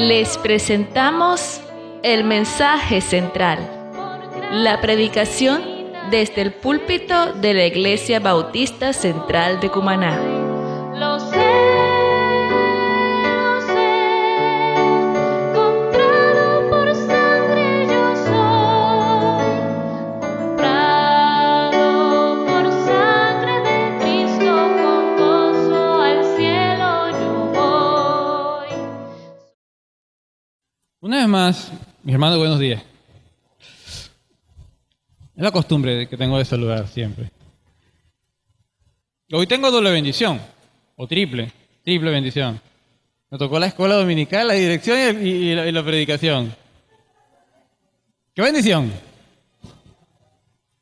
Les presentamos el mensaje central, la predicación desde el púlpito de la Iglesia Bautista Central de Cumaná. Lo sé, comprado por sangre yo soy, comprado por sangre de Cristo, con gozo al cielo yo voy. Una vez más, mis hermanos, buenos días. Es la costumbre que tengo de saludar siempre. Hoy tengo doble bendición, o triple bendición. Me tocó la escuela dominical, la dirección y la predicación. ¡Qué bendición!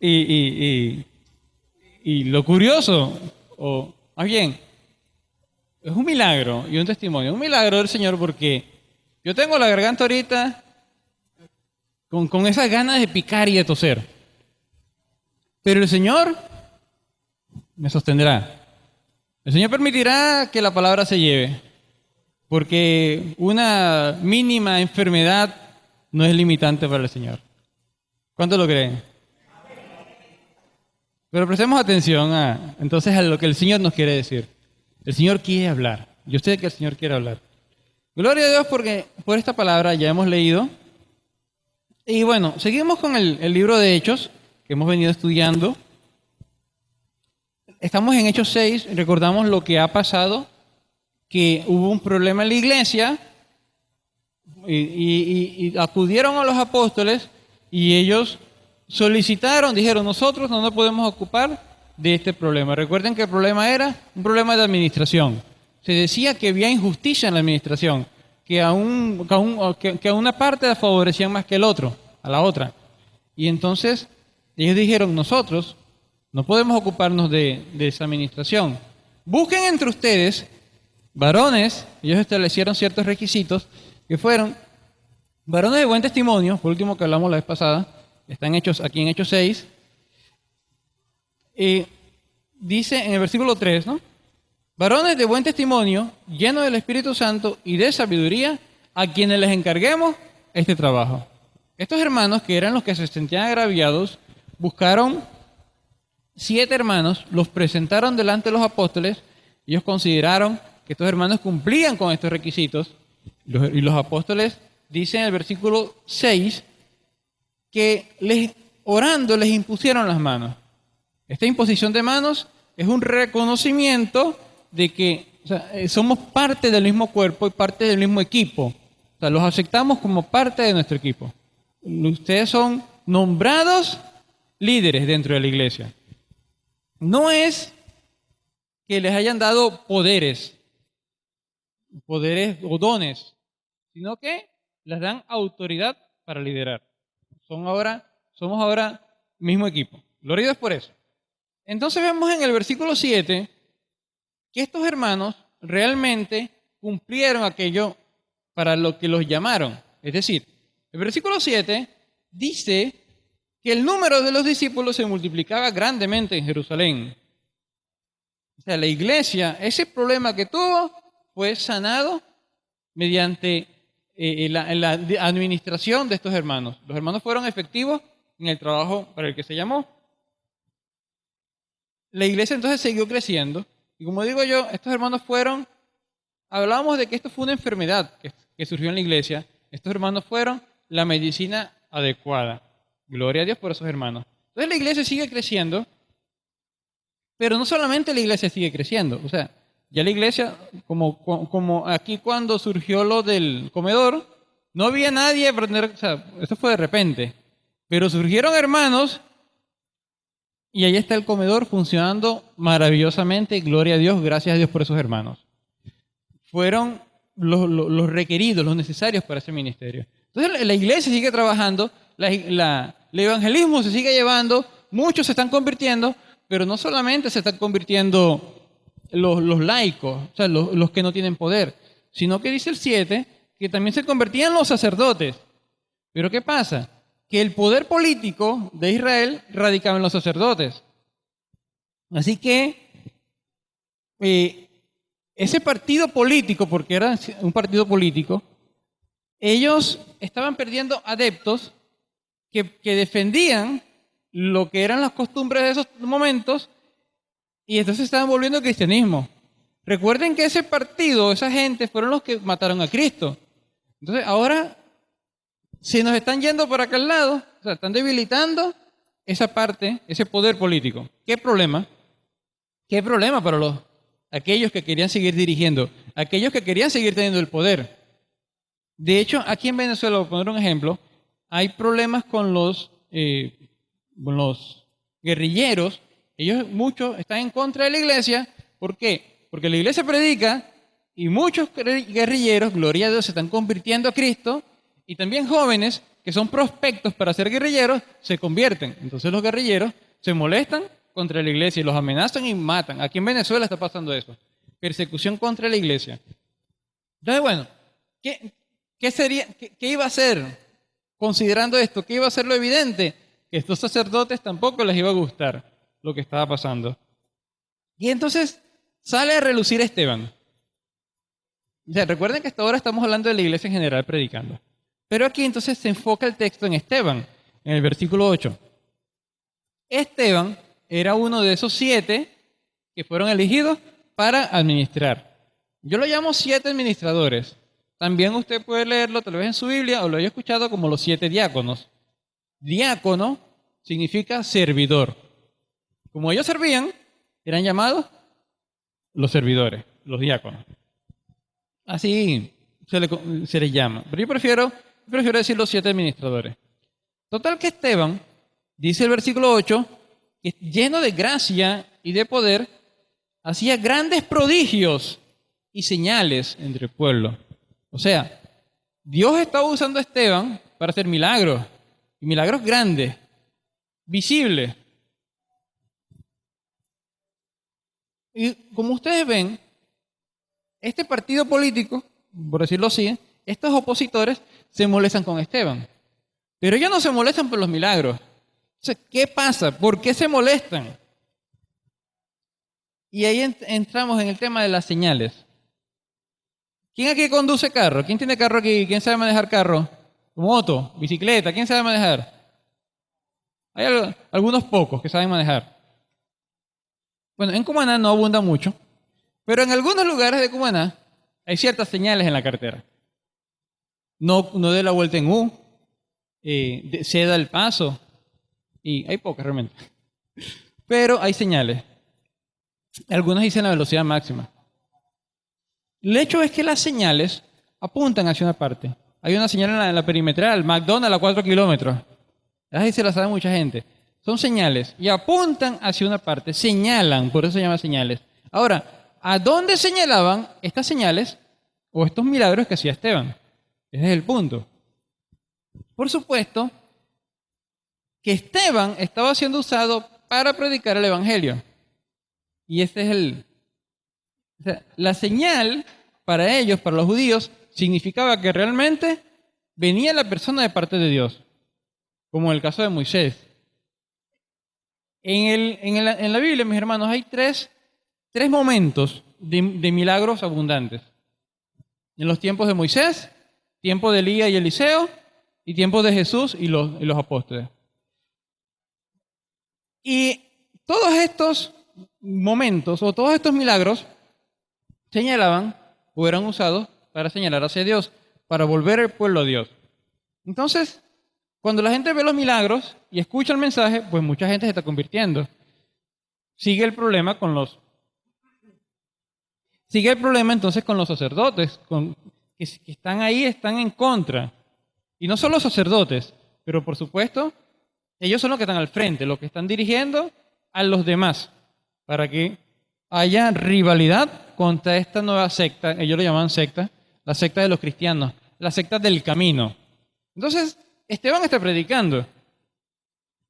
Y lo curioso, o más bien, es un milagro y un testimonio. Un milagro del Señor porque yo tengo la garganta ahorita con esas ganas de picar y de toser. Pero el Señor me sostendrá. El Señor permitirá que la palabra se lleve. Porque una mínima enfermedad no es limitante para el Señor. ¿Cuántos lo creen? Pero prestemos atención entonces a lo que el Señor nos quiere decir. El Señor quiere hablar. Yo sé que el Señor quiere hablar. Gloria a Dios porque por esta palabra ya hemos leído. Y bueno, seguimos con el libro de Hechos que hemos venido estudiando. Estamos en Hechos 6, recordamos lo que ha pasado, que hubo un problema en la iglesia y acudieron a los apóstoles y ellos solicitaron, dijeron, nosotros no nos podemos ocupar de este problema. Recuerden que el problema era un problema de administración. Se decía que había injusticia en la administración, que a una parte la favorecían más que a la otra. Y entonces ellos dijeron, nosotros no podemos ocuparnos de esa administración. Busquen entre ustedes varones, ellos establecieron ciertos requisitos, que fueron varones de buen testimonio, por último que hablamos la vez pasada, están aquí en Hechos 6, dice en el versículo 3, ¿no? Varones de buen testimonio, llenos del Espíritu Santo y de sabiduría, a quienes les encarguemos este trabajo. Estos hermanos, que eran los que se sentían agraviados, buscaron 7 hermanos, los presentaron delante de los apóstoles. Ellos consideraron que estos hermanos cumplían con estos requisitos. Y los apóstoles dicen en el versículo 6 que orando les impusieron las manos. Esta imposición de manos es un reconocimiento de que somos parte del mismo cuerpo y parte del mismo equipo. O sea, los aceptamos como parte de nuestro equipo. Ustedes son nombrados líderes dentro de la iglesia. No es que les hayan dado poderes o dones, sino que les dan autoridad para liderar. Somos ahora mismo equipo. Gloria a Dios por eso. Entonces vemos en el versículo 7 que estos hermanos realmente cumplieron aquello para lo que los llamaron. Es decir, el versículo 7 dice que el número de los discípulos se multiplicaba grandemente en Jerusalén. O sea, la iglesia, ese problema que tuvo, fue sanado mediante la administración de estos hermanos. Los hermanos fueron efectivos en el trabajo para el que se llamó. La iglesia entonces siguió creciendo. Y como digo yo, estos hermanos hablábamos de que esto fue una enfermedad que surgió en la iglesia. Estos hermanos fueron la medicina adecuada. Gloria a Dios por esos hermanos. Entonces la iglesia sigue creciendo, pero no solamente la iglesia sigue creciendo. O sea, ya la iglesia, como aquí cuando surgió lo del comedor, no había nadie, o sea, eso fue de repente. Pero surgieron hermanos y ahí está el comedor funcionando maravillosamente. Gloria a Dios, gracias a Dios por esos hermanos. Fueron los requeridos, los necesarios para ese ministerio. Entonces la iglesia sigue trabajando, el evangelismo se sigue llevando, muchos se están convirtiendo, pero no solamente se están convirtiendo los laicos, o sea, los que no tienen poder, sino que dice el 7, que también se convertían los sacerdotes. Pero ¿qué pasa? Que el poder político de Israel radicaba en los sacerdotes. Así que ese partido político, porque era un partido político, ellos estaban perdiendo adeptos que defendían lo que eran las costumbres de esos momentos y entonces estaban volviendo al cristianismo. Recuerden que ese partido, esa gente, fueron los que mataron a Cristo. Entonces ahora, si nos están yendo por acá al lado, o sea, están debilitando esa parte, ese poder político. ¿Qué problema? ¿Qué problema para aquellos que querían seguir dirigiendo, aquellos que querían seguir teniendo el poder? De hecho, aquí en Venezuela, por poner un ejemplo, hay problemas con los guerrilleros. Ellos muchos están en contra de la iglesia. ¿Por qué? Porque la iglesia predica y muchos guerrilleros, gloria a Dios, se están convirtiendo a Cristo y también jóvenes que son prospectos para ser guerrilleros se convierten. Entonces los guerrilleros se molestan contra la iglesia y los amenazan y matan. Aquí en Venezuela está pasando eso. Persecución contra la iglesia. Entonces, bueno, ¿qué iba a hacer considerando esto? ¿Qué iba a ser lo evidente? Que a estos sacerdotes tampoco les iba a gustar lo que estaba pasando. Y entonces sale a relucir Esteban. O sea, recuerden que hasta ahora estamos hablando de la iglesia en general predicando. Pero aquí entonces se enfoca el texto en Esteban, en el versículo 8. Esteban era uno de esos 7 que fueron elegidos para administrar. Yo lo llamo 7 administradores. También usted puede leerlo tal vez en su Biblia o lo haya escuchado como los 7 diáconos. Diácono significa servidor. Como ellos servían, eran llamados los servidores, los diáconos. Así se les llama. Pero yo prefiero decir los 7 administradores. Total que Esteban, dice el versículo 8, que lleno de gracia y de poder, hacía grandes prodigios y señales entre el pueblo. O sea, Dios estaba usando a Esteban para hacer milagros, y milagros grandes, visibles. Y como ustedes ven, este partido político, por decirlo así, estos opositores se molestan con Esteban. Pero ellos no se molestan por los milagros. Entonces, ¿qué pasa? ¿Por qué se molestan? Y ahí entramos en el tema de las señales. ¿Quién aquí conduce carro? ¿Quién tiene carro aquí? ¿Quién sabe manejar carro? Moto, bicicleta, ¿quién sabe manejar? Hay algunos pocos que saben manejar. Bueno, en Cumaná no abunda mucho, pero en algunos lugares de Cumaná hay ciertas señales en la carretera. No dé la vuelta en U, ceda el paso, y hay pocas realmente. Pero hay señales. Algunos dicen la velocidad máxima. El hecho es que las señales apuntan hacia una parte. Hay una señal en la perimetral, McDonald's a 4 kilómetros. Así se la sabe mucha gente. Son señales y apuntan hacia una parte, señalan, por eso se llaman señales. Ahora, ¿a dónde señalaban estas señales o estos milagros que hacía Esteban? Ese es el punto. Por supuesto que Esteban estaba siendo usado para predicar el evangelio. Y ese es o sea, la señal para ellos, para los judíos, significaba que realmente venía la persona de parte de Dios, como en el caso de Moisés. En la Biblia, mis hermanos, hay tres momentos de milagros abundantes. En los tiempos de Moisés, tiempo de Elías y Eliseo, y tiempo de Jesús y los apóstoles. Y todos estos momentos o todos estos milagros señalaban o eran usados para señalar hacia Dios, para volver el pueblo a Dios. Entonces, cuando la gente ve los milagros y escucha el mensaje, pues mucha gente se está convirtiendo. Sigue el problema entonces con los sacerdotes, que están ahí, están en contra. Y no solo sacerdotes, pero por supuesto, ellos son los que están al frente, los que están dirigiendo a los demás, para que haya rivalidad contra esta nueva secta, ellos lo llaman secta, la secta de los cristianos, la secta del camino. Entonces, Esteban está predicando,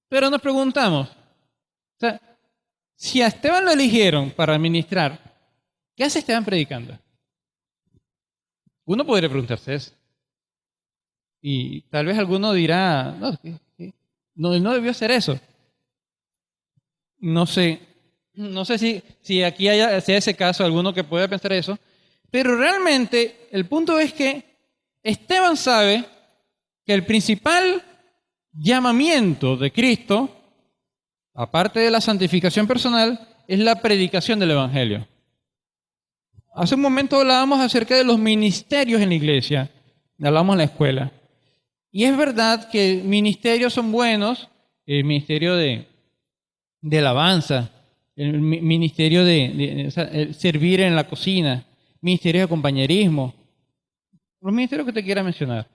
pero nos preguntamos, o sea, si a Esteban lo eligieron para administrar, ¿qué hace Esteban predicando? Uno podría preguntarse eso. Y tal vez alguno dirá, no, no debió hacer eso. No sé si aquí sea ese caso, alguno que pueda pensar eso, pero realmente el punto es que Esteban sabe que el principal llamamiento de Cristo, aparte de la santificación personal, es la predicación del Evangelio. Hace un momento hablábamos acerca de los ministerios en la iglesia, hablábamos en la escuela. Y es verdad que ministerios son buenos, el ministerio de alabanza, el ministerio o sea, el servir en la cocina, ministerio de compañerismo, los ministerios que te quiera mencionar.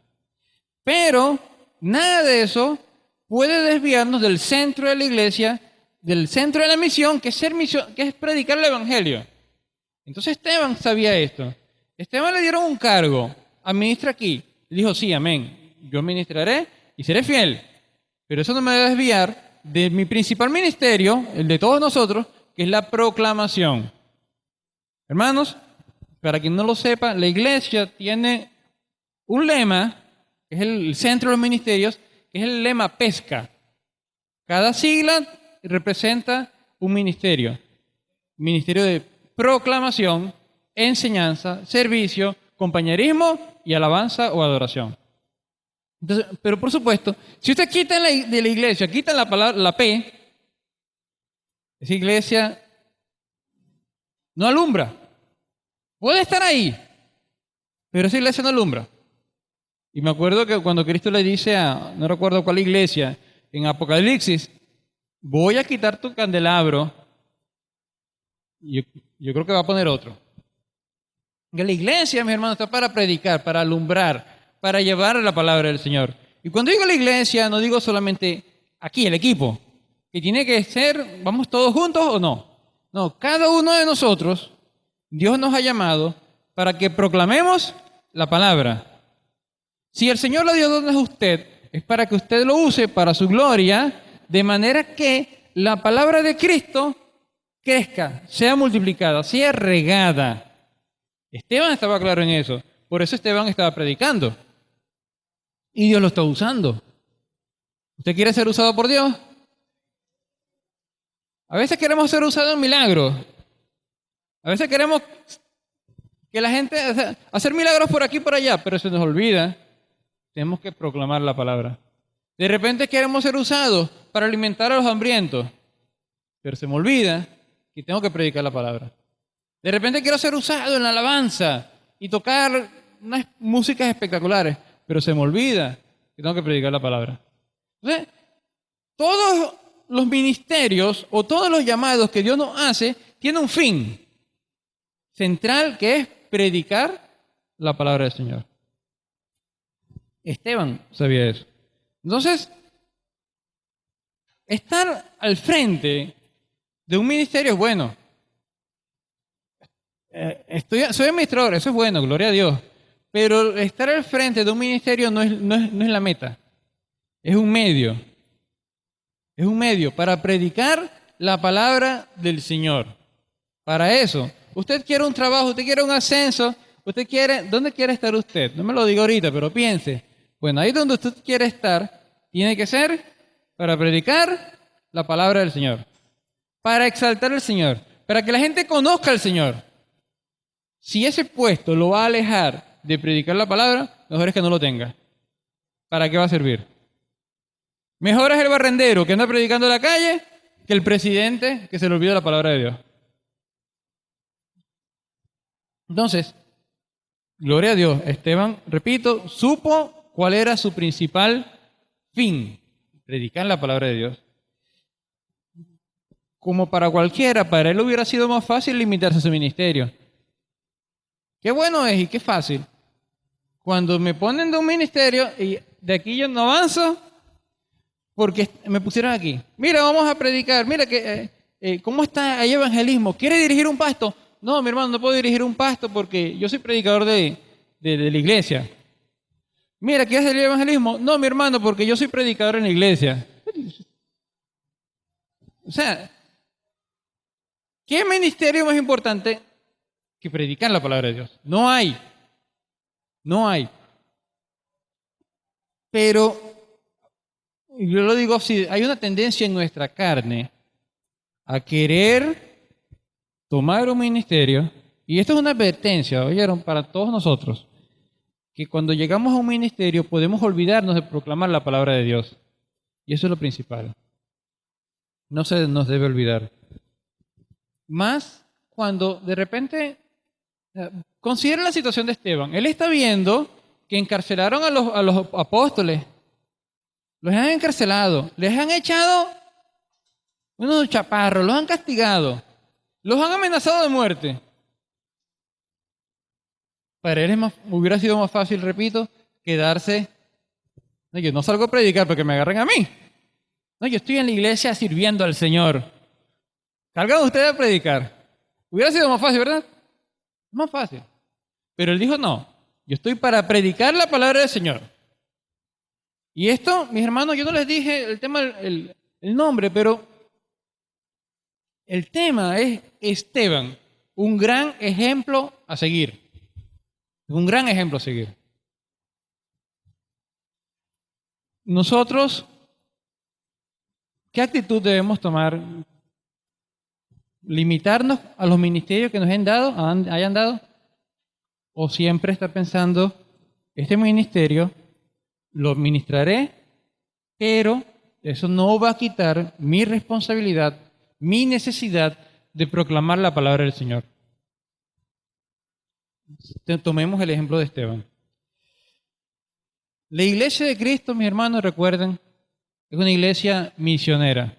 Pero nada de eso puede desviarnos del centro de la iglesia, del centro de la misión, que es predicar el Evangelio. Entonces Esteban sabía esto. Esteban le dieron un cargo, administra aquí. Le dijo, sí, amén, yo ministraré y seré fiel. Pero eso no me debe desviar de mi principal ministerio, el de todos nosotros, que es la proclamación. Hermanos, para quien no lo sepa, la iglesia tiene un lema, que es el centro de los ministerios, que es el lema pesca. Cada sigla representa un ministerio. Ministerio de proclamación, enseñanza, servicio, compañerismo y alabanza o adoración. Entonces, pero por supuesto, si usted quita de la iglesia, quita la palabra, la P, esa iglesia no alumbra. Puede estar ahí, pero esa iglesia no alumbra. Y me acuerdo que cuando Cristo le dice no recuerdo cuál iglesia, en Apocalipsis, voy a quitar tu candelabro, yo creo que va a poner otro. Que la iglesia, mi hermano, está para predicar, para alumbrar, para llevar la palabra del Señor. Y cuando digo la iglesia, no digo solamente aquí, el equipo, que tiene que ser, vamos todos juntos o no. No, cada uno de nosotros, Dios nos ha llamado para que proclamemos la palabra. Si el Señor le dio dones a usted, es para que usted lo use para su gloria, de manera que la palabra de Cristo crezca, sea multiplicada, sea regada. Esteban estaba claro en eso. Por eso Esteban estaba predicando. Y Dios lo está usando. ¿Usted quiere ser usado por Dios? A veces queremos ser usados en milagros. A veces queremos que la gente, hacer milagros por aquí y por allá, pero se nos olvida. Tenemos que proclamar la palabra. De repente queremos ser usados para alimentar a los hambrientos, pero se me olvida que tengo que predicar la palabra. De repente quiero ser usado en la alabanza y tocar unas músicas espectaculares, pero se me olvida que tengo que predicar la palabra. Entonces, todos los ministerios o todos los llamados que Dios nos hace tienen un fin central, que es predicar la palabra del Señor. Esteban sabía eso. Entonces, estar al frente de un ministerio es bueno. Soy administrador, eso es bueno, gloria a Dios. Pero estar al frente de un ministerio no es la meta. Es un medio. Es un medio para predicar la palabra del Señor. Para eso. Usted quiere un trabajo, usted quiere un ascenso, ¿dónde quiere estar usted? No me lo diga ahorita, pero piense. Bueno, ahí donde usted quiere estar, tiene que ser para predicar la palabra del Señor. Para exaltar al Señor. Para que la gente conozca al Señor. Si ese puesto lo va a alejar de predicar la palabra, mejor es que no lo tenga. ¿Para qué va a servir? Mejor es el barrendero que anda predicando en la calle que el presidente que se le olvida la palabra de Dios. Entonces, gloria a Dios, Esteban, repito, supo cuál era su principal fin, predicar la palabra de Dios. Como para cualquiera, para él hubiera sido más fácil limitarse a su ministerio. Qué bueno es y qué fácil. Cuando me ponen de un ministerio y de aquí yo no avanzo porque me pusieron aquí. Mira, vamos a predicar. Mira, ¿cómo está ahí evangelismo? ¿Quiere dirigir un pasto? No, mi hermano, no puedo dirigir un pasto porque yo soy predicador de la iglesia. Mira, ¿quieres hacer el evangelismo? No, mi hermano, porque yo soy predicador en la iglesia. O sea, ¿qué ministerio más importante que predicar la palabra de Dios? No hay. No hay. Pero, yo lo digo así, hay una tendencia en nuestra carne a querer tomar un ministerio, y esto es una advertencia, oyeron, para todos nosotros. que cuando llegamos a un ministerio podemos olvidarnos de proclamar la palabra de Dios. Y eso es lo principal. No se nos debe olvidar. Más cuando de repente, considera la situación de Esteban. Él está viendo que encarcelaron a los apóstoles. Los han encarcelado, les han echado unos chaparros, los han castigado, los han amenazado de muerte. Para él hubiera sido más fácil, repito, quedarse. No, yo no salgo a predicar porque me agarren a mí. No, yo estoy en la iglesia sirviendo al Señor. Salgan ustedes a predicar. Hubiera sido más fácil, ¿verdad? Más fácil. Pero él dijo, no, yo estoy para predicar la palabra del Señor. Y esto, mis hermanos, yo no les dije el tema, el nombre, pero el tema es Esteban, un gran ejemplo a seguir. Un gran ejemplo a seguir. Nosotros, ¿qué actitud debemos tomar? ¿Limitarnos a los ministerios que nos hayan dado? ¿O siempre estar pensando, este ministerio lo ministraré, pero eso no va a quitar mi responsabilidad, mi necesidad de proclamar la palabra del Señor? Tomemos el ejemplo de Esteban. La iglesia de Cristo, mis hermanos, recuerden, es una iglesia misionera.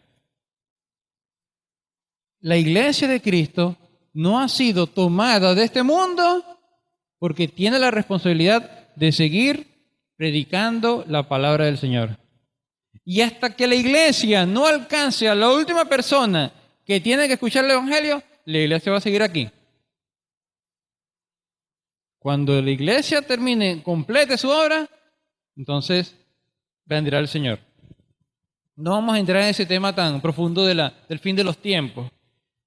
La iglesia de Cristo no ha sido tomada de este mundo porque tiene la responsabilidad de seguir predicando la palabra del Señor. Y hasta que la iglesia no alcance a la última persona que tiene que escuchar el Evangelio, la iglesia va a seguir aquí. Cuando la iglesia termine, complete su obra, entonces vendrá el Señor. No vamos a entrar en ese tema tan profundo del fin de los tiempos,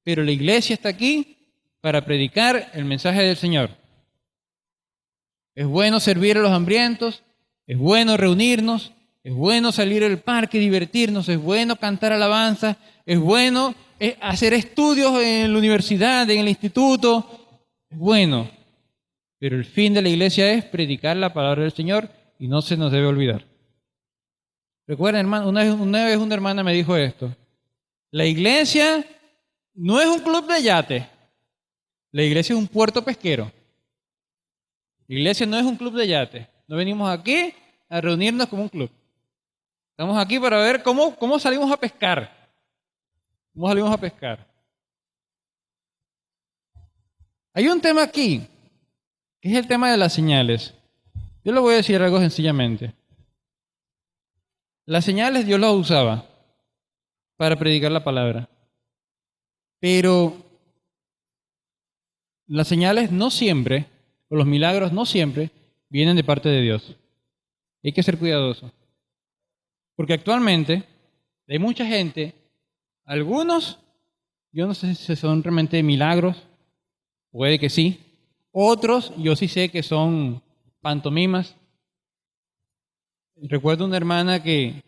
pero la iglesia está aquí para predicar el mensaje del Señor. Es bueno servir a los hambrientos, es bueno reunirnos, es bueno salir al parque y divertirnos, es bueno cantar alabanza, es bueno hacer estudios en la universidad, en el instituto, es bueno. Pero el fin de la iglesia es predicar la palabra del Señor y no se nos debe olvidar. Recuerden, hermano, una vez una hermana me dijo esto. La iglesia no es un club de yates. La iglesia es un puerto pesquero. La iglesia no es un club de yates. No venimos aquí a reunirnos como un club. Estamos aquí para ver cómo salimos a pescar. ¿Cómo salimos a pescar? Hay un tema aquí, que es el tema de las señales. Yo le voy a decir algo sencillamente. Las señales Dios las usaba para predicar la palabra. Pero las señales no siempre, o los milagros no siempre, vienen de parte de Dios. Hay que ser cuidadosos. Porque actualmente hay mucha gente, algunos, yo no sé si son realmente milagros, puede que sí. Otros, yo sí sé que son pantomimas. Recuerdo una hermana que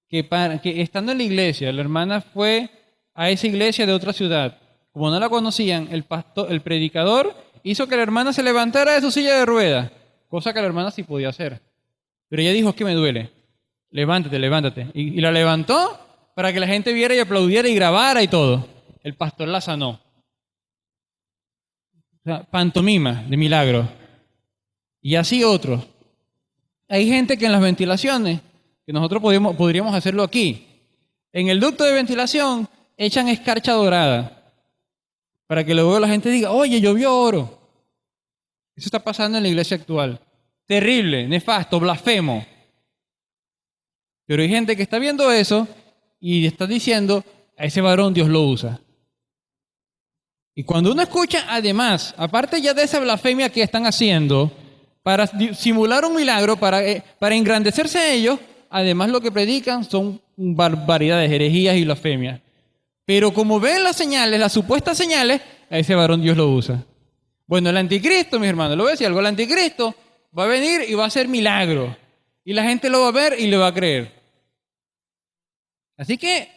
estando en la iglesia, la hermana fue a esa iglesia de otra ciudad. Como no la conocían, el predicador hizo que la hermana se levantara de su silla de ruedas, cosa que la hermana sí podía hacer. Pero ella dijo, es que me duele. Levántate, levántate. Y la levantó para que la gente viera y aplaudiera y grabara y todo. El pastor la sanó. O sea, pantomima de milagro. Y así otros. Hay gente que en las ventilaciones, que nosotros podríamos hacerlo aquí, en el ducto de ventilación echan escarcha dorada para que luego la gente diga, oye, llovió oro. Eso está pasando en la iglesia actual. Terrible, nefasto, blasfemo. Pero hay gente que está viendo eso y está diciendo, a ese varón Dios lo usa. Y cuando uno escucha, además, aparte ya de esa blasfemia que están haciendo, para simular un milagro, para engrandecerse a ellos, además lo que predican son barbaridades, herejías y blasfemias. Pero como ven las señales, las supuestas señales, a ese varón Dios lo usa. Bueno, el anticristo, mis hermanos, lo voy a decir algo, el anticristo va a venir y va a hacer milagros. Y la gente lo va a ver y le va a creer. Así que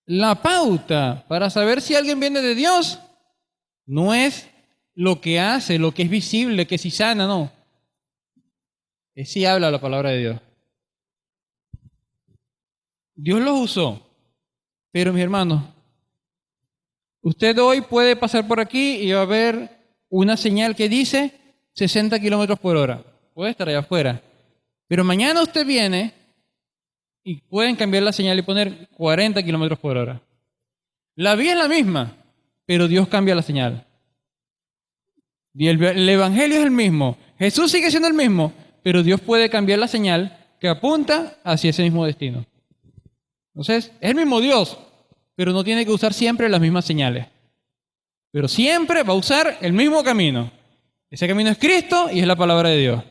la pauta para saber si alguien viene de Dios no es lo que hace, lo que es visible, que si sana, no. Sí habla la palabra de Dios. Dios los usó. Pero mis hermanos, usted hoy puede pasar por aquí y va a ver una señal que dice 60 kilómetros por hora. Puede estar allá afuera. Pero mañana usted viene y pueden cambiar la señal y poner 40 kilómetros por hora. La vía es la misma, pero Dios cambia la señal. Y el evangelio es el mismo. Jesús sigue siendo el mismo, pero Dios puede cambiar la señal que apunta hacia ese mismo destino. Entonces, es el mismo Dios, pero no tiene que usar siempre las mismas señales. Pero siempre va a usar el mismo camino. Ese camino es Cristo y es la palabra de Dios.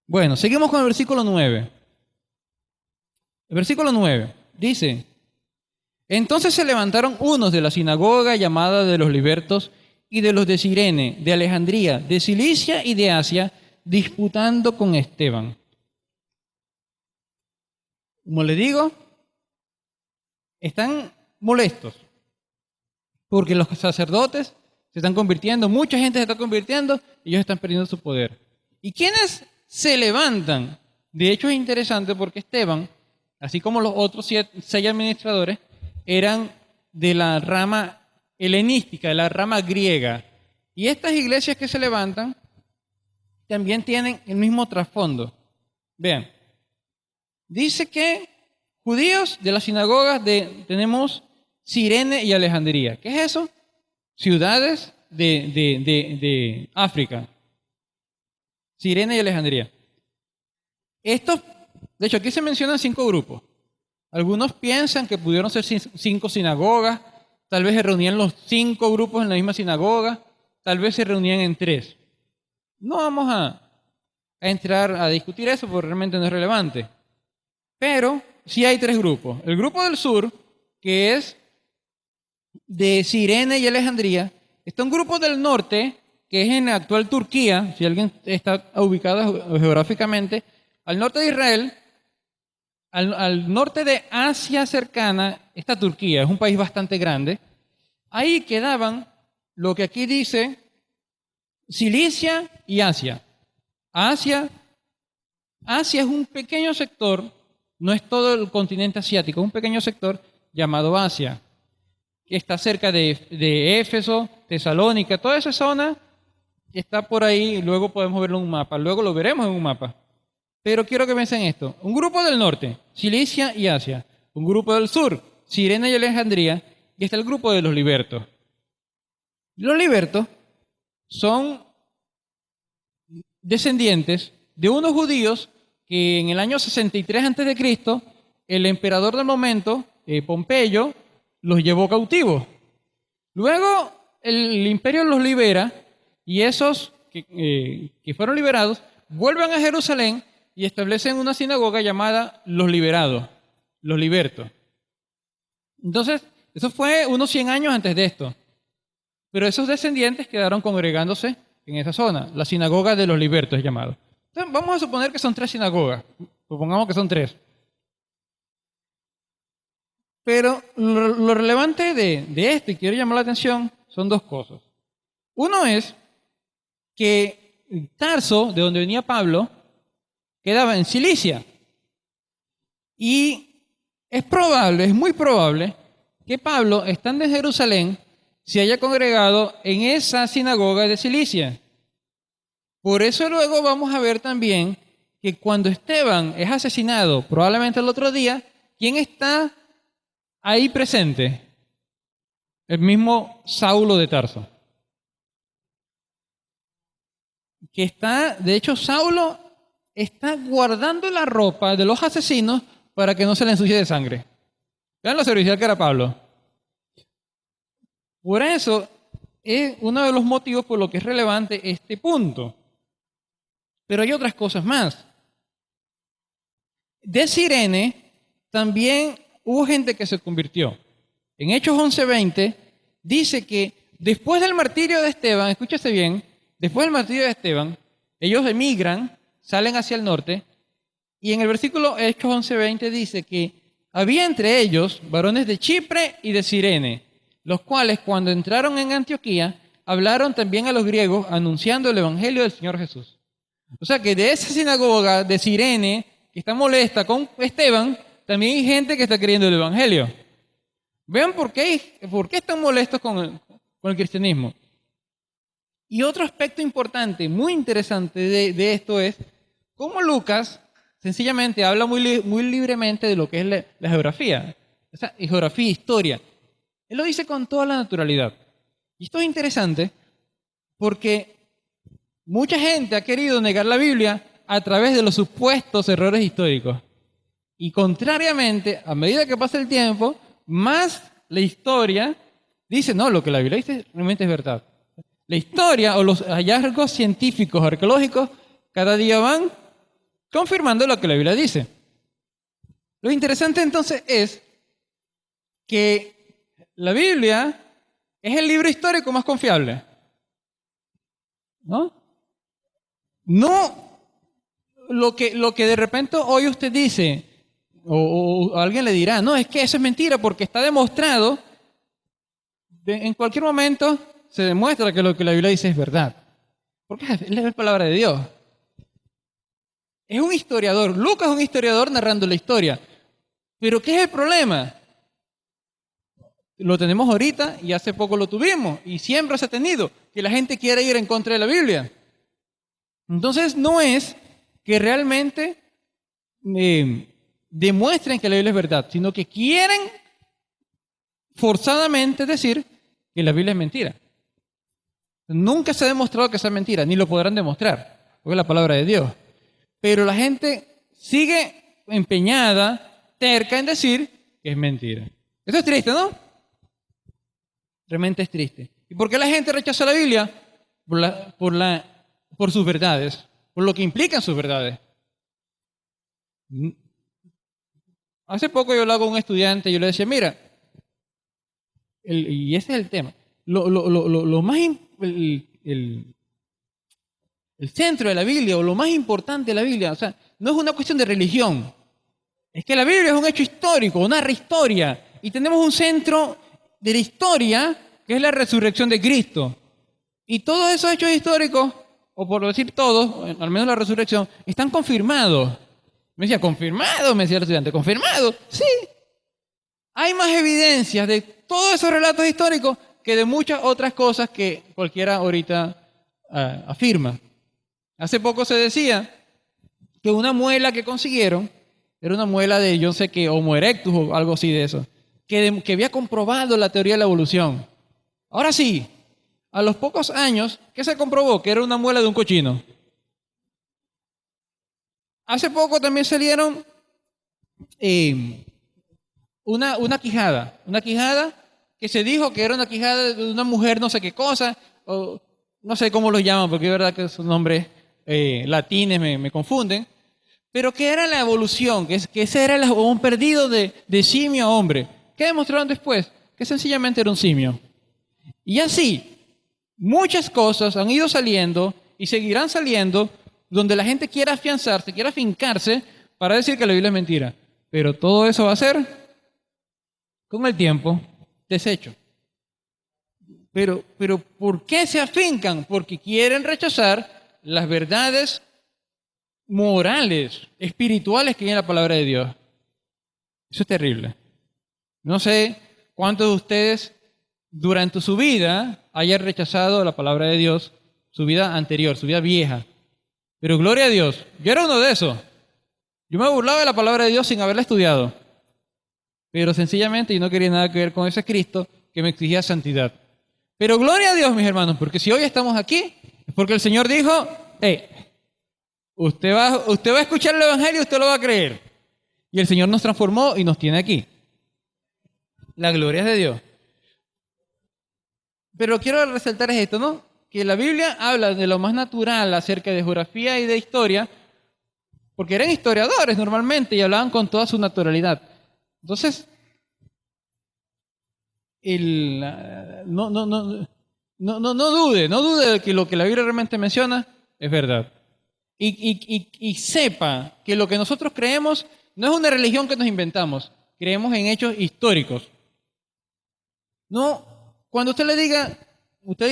Bueno, seguimos con el versículo 9. El versículo 9 dice: entonces se levantaron unos de la sinagoga llamada de los libertos y de los de Cirene, de Alejandría, de Cilicia y de Asia, disputando con Esteban. Como les digo, están molestos porque los sacerdotes se están convirtiendo, mucha gente se está convirtiendo y ellos están perdiendo su poder. ¿Y quiénes se levantan? De hecho es interesante porque Esteban, así como los otros 6 administradores, eran de la rama helenística, de la rama griega. Y estas iglesias que se levantan también tienen el mismo trasfondo. Vean, dice que judíos de las sinagogas tenemos Cirene y Alejandría. ¿Qué es eso? Ciudades de África. Cirene y Alejandría. Estos, de hecho, aquí se mencionan 5 grupos. Algunos piensan que pudieron ser 5 sinagogas, tal vez se reunían los 5 grupos en la misma sinagoga, tal vez se reunían en 3. No vamos a entrar a discutir eso porque realmente no es relevante. Pero sí hay 3 grupos. El grupo del sur, que es de Cirene y Alejandría. Está un grupo del norte, que es en la actual Turquía, si alguien está ubicado geográficamente, al norte de Israel, al norte de Asia cercana, está Turquía, es un país bastante grande. Ahí quedaban lo que aquí dice Cilicia y Asia. Asia es un pequeño sector, no es todo el continente asiático, es un pequeño sector llamado Asia, que está cerca de Éfeso, Tesalónica, toda esa zona está por ahí, y luego podemos verlo en un mapa, luego lo veremos en un mapa. Pero quiero que piensen esto: un grupo del norte, Cilicia y Asia; un grupo del sur, Cirene y Alejandría; y está el grupo de los libertos. Los libertos son descendientes de unos judíos que en el año 63 a.C., el emperador del momento, Pompeyo, los llevó cautivos. Luego el imperio los libera y esos que fueron liberados vuelven a Jerusalén y establecen una sinagoga llamada Los Liberados, los Libertos. Entonces, eso fue unos 100 años antes de esto. Pero esos descendientes quedaron congregándose en esa zona, la sinagoga de los libertos es llamado. Entonces, vamos a suponer que son 3 sinagogas, supongamos que son 3. Pero lo relevante de esto, y quiero llamar la atención, son 2 cosas. Uno es que Tarso, de donde venía Pablo, quedaba en Cilicia. Y es probable, es muy probable, que Pablo, estando en Jerusalén, se haya congregado en esa sinagoga de Cilicia. Por eso luego vamos a ver también que cuando Esteban es asesinado, probablemente el otro día, ¿quién está ahí presente? El mismo Saulo de Tarso. Que está, de hecho, Saulo está guardando la ropa de los asesinos para que no se le ensucie de sangre. Vean lo servicial que era Pablo. Por eso es uno de los motivos por lo que es relevante este punto. Pero hay otras cosas más. De Cirene también hubo gente que se convirtió. En Hechos 11:20 dice que después del martirio de Esteban, escúchese bien, después del martirio de Esteban, ellos emigran, salen hacia el norte, y en el versículo Hechos 11:20 dice que había entre ellos varones de Chipre y de Cirene, los cuales cuando entraron en Antioquía hablaron también a los griegos anunciando el evangelio del Señor Jesús. O sea que de esa sinagoga de Cirene, que está molesta con Esteban, también hay gente que está creyendo el Evangelio. Vean por qué están molestos con el cristianismo. Y otro aspecto importante, muy interesante de esto es cómo Lucas sencillamente habla muy libremente de lo que es la geografía. O sea, y geografía, historia. Él lo dice con toda la naturalidad. Y esto es interesante porque mucha gente ha querido negar la Biblia a través de los supuestos errores históricos. Y contrariamente, a medida que pasa el tiempo, más la historia dice, no, lo que la Biblia dice realmente es verdad. La historia o los hallazgos científicos, arqueológicos, cada día van confirmando lo que la Biblia dice. Lo interesante entonces es que la Biblia es el libro histórico más confiable. ¿No? No lo que de repente hoy usted dice, o alguien le dirá, no, es que eso es mentira porque está demostrado, en cualquier momento se demuestra que lo que la Biblia dice es verdad. Porque es la palabra de Dios. Es un historiador, Lucas es un historiador narrando la historia. Pero ¿qué es el problema? Lo tenemos ahorita y hace poco lo tuvimos y siempre se ha tenido, que la gente quiere ir en contra de la Biblia. Entonces no es que realmente demuestren que la Biblia es verdad, sino que quieren forzadamente decir que la Biblia es mentira. Nunca se ha demostrado que sea mentira, ni lo podrán demostrar, porque es la palabra de Dios. Pero la gente sigue empeñada, terca en decir que es mentira. Eso es triste, ¿no? Realmente es triste. ¿Y por qué la gente rechaza la Biblia? Por sus verdades, por lo que implican sus verdades. Hace poco yo hablaba con un estudiante y yo le decía, mira, y ese es el tema, lo más el centro de la Biblia o lo más importante de la Biblia, o sea, no es una cuestión de religión, es que la Biblia es un hecho histórico, narra historia, y tenemos un centro de la historia que es la resurrección de Cristo. Y todos esos hechos históricos, o por decir todos, al menos la resurrección, están confirmados. Me decía, ¿confirmado? Me decía el estudiante, ¿confirmado? Sí. Hay más evidencias de todos esos relatos históricos que de muchas otras cosas que cualquiera ahorita afirma. Hace poco se decía que una muela que consiguieron era una muela de, yo no sé qué, Homo erectus o algo así de eso, que había comprobado la teoría de la evolución. Ahora sí, a los pocos años, ¿qué se comprobó? Que era una muela de un cochino. Hace poco también salieron una quijada que se dijo que era una quijada de una mujer no sé qué cosa, o no sé cómo lo llaman, porque es verdad que esos nombres latines me confunden, pero que era la evolución, que ese era un perdido de simio a hombre. ¿Qué demostraron después? Que sencillamente era un simio. Y así, muchas cosas han ido saliendo y seguirán saliendo donde la gente quiera afianzarse, quiera afincarse para decir que la Biblia es mentira. Pero todo eso va a ser, con el tiempo, deshecho. Pero ¿por qué se afincan? Porque quieren rechazar las verdades morales, espirituales que hay en la palabra de Dios. Eso es terrible. No sé cuántos de ustedes durante su vida hayan rechazado la palabra de Dios, su vida anterior, su vida vieja. Pero gloria a Dios, yo era uno de esos. Yo me burlaba de la palabra de Dios sin haberla estudiado. Pero sencillamente yo no quería nada que ver con ese Cristo que me exigía santidad. Pero gloria a Dios, mis hermanos, porque si hoy estamos aquí, es porque el Señor dijo, usted va a escuchar el Evangelio y usted lo va a creer. Y el Señor nos transformó y nos tiene aquí. La gloria es de Dios. Pero quiero resaltar esto, ¿no? Que la Biblia habla de lo más natural acerca de geografía y de historia, porque eran historiadores normalmente y hablaban con toda su naturalidad. Entonces, no dude de que lo que la Biblia realmente menciona es verdad. Y sepa que lo que nosotros creemos no es una religión que nos inventamos, creemos en hechos históricos. No, cuando usted diga,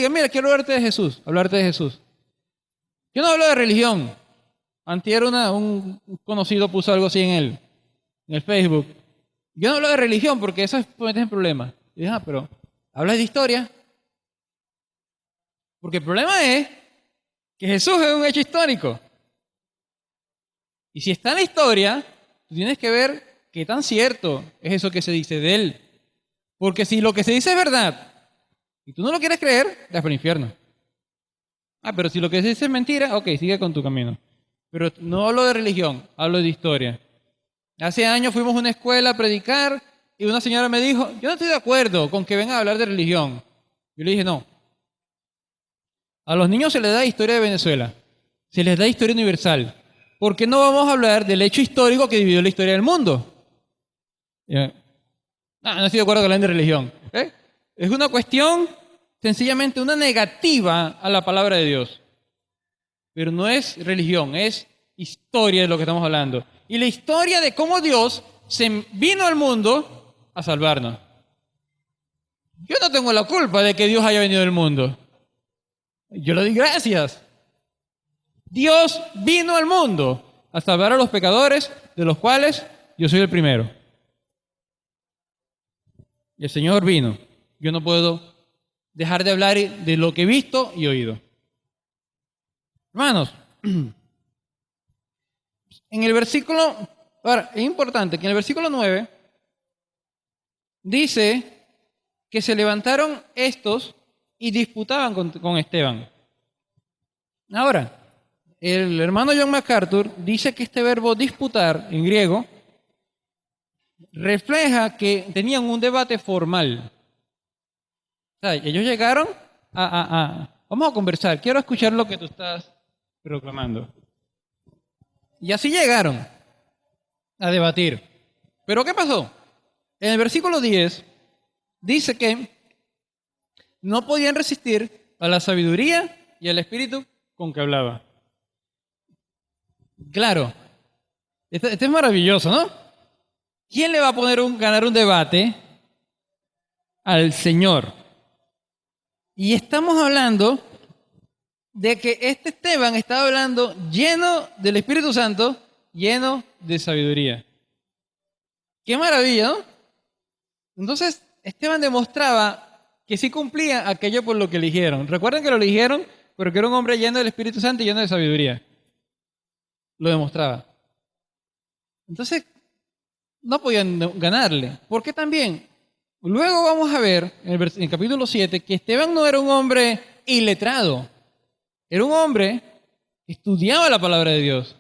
mira, quiero hablarte de Jesús. Yo no hablo de religión, Antier un conocido puso algo así en el Facebook. Yo no hablo de religión porque eso puede tener problemas. Y dije, pero hablas de historia. Porque el problema es que Jesús es un hecho histórico. Y si está en la historia, tú tienes que ver qué tan cierto es eso que se dice de él. Porque si lo que se dice es verdad y tú no lo quieres creer, te vas para el infierno. Pero si lo que se dice es mentira, ok, sigue con tu camino. Pero no hablo de religión, hablo de historia. Hace años fuimos a una escuela a predicar y una señora me dijo, yo no estoy de acuerdo con que vengan a hablar de religión. Yo le dije, no. A los niños se les da historia de Venezuela, se les da historia universal. ¿Por qué no vamos a hablar del hecho histórico que dividió la historia del mundo? No estoy de acuerdo con la de religión. Es una cuestión, sencillamente una negativa a la palabra de Dios. Pero no es religión, es historia de lo que estamos hablando. Y la historia de cómo Dios se vino al mundo a salvarnos. Yo no tengo la culpa de que Dios haya venido al mundo. Yo le doy gracias. Dios vino al mundo a salvar a los pecadores, de los cuales yo soy el primero. Y el Señor vino. Yo no puedo dejar de hablar de lo que he visto y oído. Hermanos, en el versículo, ahora, es importante que en el versículo 9 dice que se levantaron estos y disputaban con Esteban. Ahora, el hermano John MacArthur dice que este verbo disputar en griego refleja que tenían un debate formal. O sea, ellos llegaron vamos a conversar, quiero escuchar lo que tú estás proclamando. Y así llegaron a debatir. ¿Pero qué pasó? En el versículo 10 dice que no podían resistir a la sabiduría y al espíritu con que hablaba. Claro, esto es maravilloso, ¿no? ¿Quién le va a ganar un debate al Señor? Y estamos hablando de que este Esteban estaba hablando lleno del Espíritu Santo, lleno de sabiduría. ¡Qué maravilla!, ¿no? Entonces, Esteban demostraba que sí cumplía aquello por lo que eligieron. Recuerden que lo eligieron porque era un hombre lleno del Espíritu Santo y lleno de sabiduría. Lo demostraba. Entonces, no podían ganarle. ¿Por qué también? Luego vamos a ver en el capítulo 7 que Esteban no era un hombre iletrado. Era un hombre que estudiaba la palabra de Dios.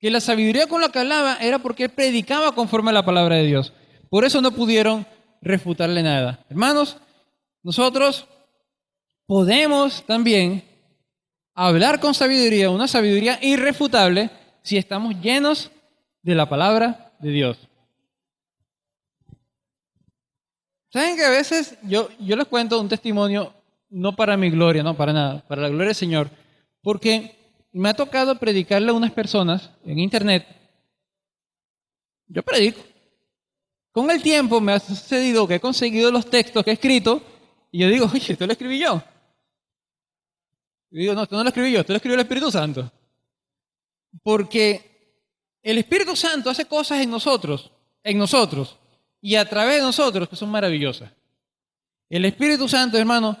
Que la sabiduría con la que hablaba era porque él predicaba conforme a la palabra de Dios. Por eso no pudieron refutarle nada. Hermanos, nosotros podemos también hablar con sabiduría, una sabiduría irrefutable, si estamos llenos de la palabra de Dios. ¿Saben que a veces yo les cuento un testimonio, no para mi gloria, no para nada, para la gloria del Señor, porque me ha tocado predicarle a unas personas en internet. Yo predico. Con el tiempo me ha sucedido que he conseguido los textos que he escrito y yo digo, oye, esto lo escribí yo. Y digo, no, esto no lo escribí yo, esto lo escribió el Espíritu Santo. Porque el Espíritu Santo hace cosas en nosotros y a través de nosotros que son maravillosas. El Espíritu Santo, hermano,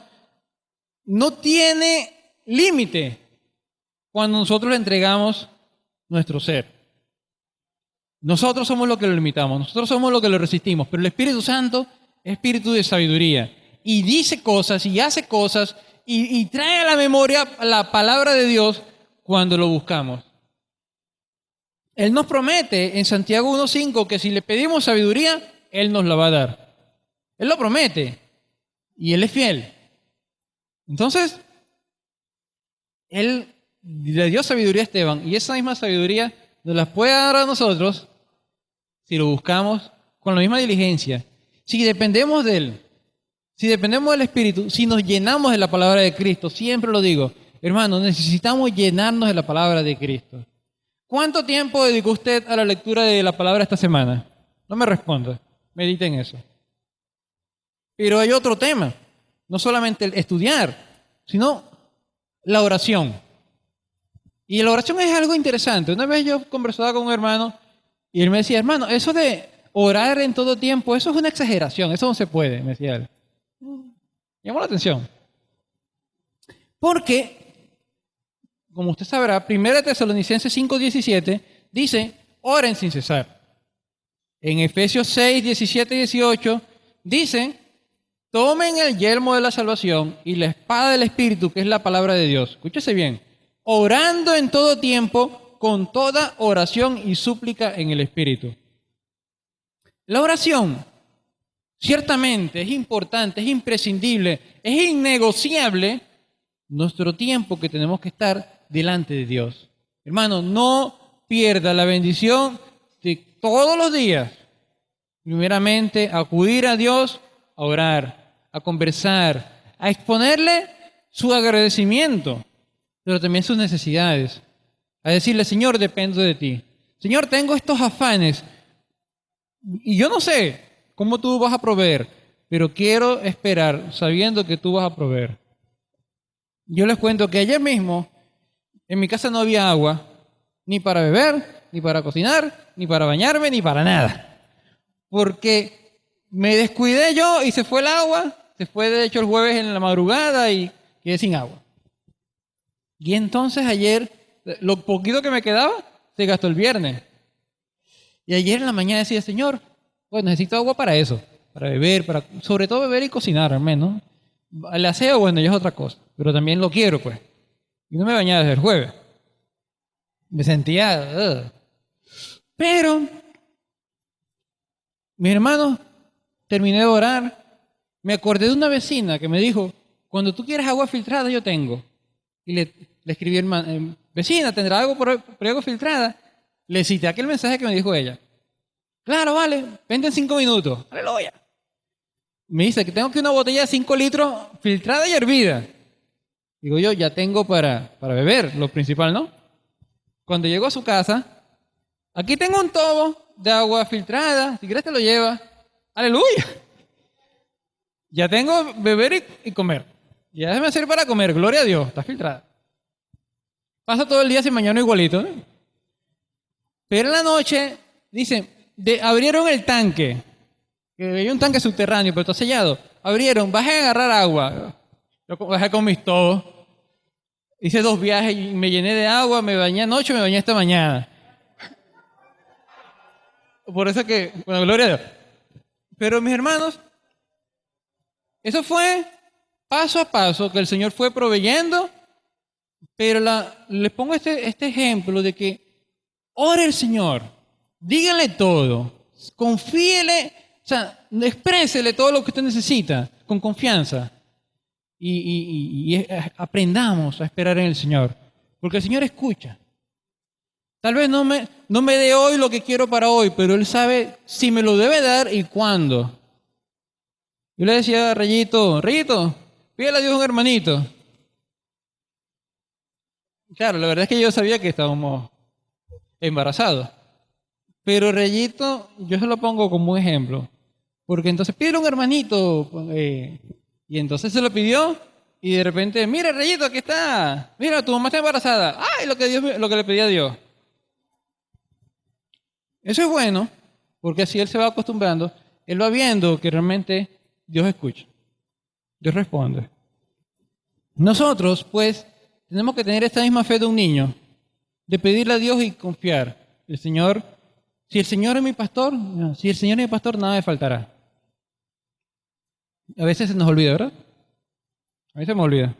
no tiene límite cuando nosotros le entregamos nuestro ser. Nosotros somos los que lo limitamos, nosotros somos los que lo resistimos, pero el Espíritu Santo es espíritu de sabiduría y dice cosas y hace cosas y trae a la memoria la palabra de Dios cuando lo buscamos. Él nos promete en Santiago 1:5 que si le pedimos sabiduría, Él nos la va a dar. Él lo promete y Él es fiel. Entonces, Él le dio sabiduría a Esteban y esa misma sabiduría nos la puede dar a nosotros si lo buscamos con la misma diligencia. Si dependemos de Él, si dependemos del Espíritu, si nos llenamos de la palabra de Cristo, siempre lo digo, hermano, necesitamos llenarnos de la palabra de Cristo. ¿Cuánto tiempo dedicó usted a la lectura de la palabra esta semana? No me responda, medite en eso. Pero hay otro tema, no solamente el estudiar, sino la oración. Y la oración es algo interesante. Una vez yo conversaba con un hermano y él me decía, hermano, eso de orar en todo tiempo, eso es una exageración, eso no se puede, me decía él. Llamó la atención. Porque, como usted sabrá, 1 Tesalonicenses 5:17 dice, oren sin cesar. En Efesios 6:17 y 18 dice, tomen el yelmo de la salvación y la espada del Espíritu, que es la palabra de Dios. Escúchese bien. Orando en todo tiempo, con toda oración y súplica en el Espíritu. La oración, ciertamente, es importante, es imprescindible, es innegociable nuestro tiempo que tenemos que estar delante de Dios. Hermano, no pierda la bendición de todos los días, primeramente, acudir a Dios, a orar, a conversar, a exponerle su agradecimiento, pero también sus necesidades. A decirle, Señor, dependo de ti. Señor, tengo estos afanes y yo no sé cómo tú vas a proveer, pero quiero esperar sabiendo que tú vas a proveer. Yo les cuento que ayer mismo en mi casa no había agua, ni para beber, ni para cocinar, ni para bañarme, ni para nada. Porque me descuidé yo y se fue el agua, se fue de hecho el jueves en la madrugada y quedé sin agua. Y entonces ayer, lo poquito que me quedaba, se gastó el viernes. Y ayer en la mañana decía, Señor, pues necesito agua para eso, para beber, sobre todo beber y cocinar al menos. El aseo, bueno, ya es otra cosa, pero también lo quiero, pues. Y no me bañaba desde el jueves. Me sentía... Pero, mis hermanos, terminé de orar, me acordé de una vecina que me dijo, cuando tú quieras agua filtrada, yo tengo. Y le escribí, vecina, ¿tendrá algo por agua filtrada? Le cité aquel mensaje que me dijo ella. Claro, vale, vente en 5 minutos. Aleluya. Me dice que tengo que una botella de 5 litros filtrada y hervida. Digo yo, ya tengo para beber, lo principal, ¿no? Cuando llego a su casa, aquí tengo un tobo de agua filtrada, si quieres te lo llevas. Aleluya. Ya tengo beber y comer. Ya déjame hacer para comer, gloria a Dios, está filtrada. Pasa todo el día sin mañana igualito, ¿no? Pero en la noche, dicen, abrieron el tanque. Hay un tanque subterráneo, pero está sellado. Abrieron, bajé a agarrar agua. Yo bajé con mis tobos. Hice 2 viajes y me llené de agua, me bañé anoche, me bañé esta mañana. Por eso que, bueno, gloria a Dios. Pero mis hermanos, eso fue paso a paso que el Señor fue proveyendo, pero les pongo este ejemplo de que ore el Señor, dígale todo, confíele, o sea, exprésele todo lo que usted necesita con confianza y aprendamos a esperar en el Señor, porque el Señor escucha. Tal vez no me dé hoy lo que quiero para hoy, pero Él sabe si me lo debe dar y cuándo. Yo le decía a Reyito, pídele a Dios un hermanito. Claro, la verdad es que yo sabía que estábamos embarazados. Pero Reyito, yo se lo pongo como un ejemplo. Porque entonces pídele un hermanito. Y entonces se lo pidió. Y de repente, mira Reyito, aquí está. Mira, tu mamá está embarazada. ¡Ay! Lo que le pedí a Dios. Eso es bueno, porque así él se va acostumbrando. Él va viendo que realmente Dios escucha. Dios responde. Nosotros, pues, tenemos que tener esta misma fe de un niño, de pedirle a Dios y confiar. El Señor, si el Señor es mi pastor, nada me faltará. A veces se nos olvida, ¿verdad? A veces me olvida.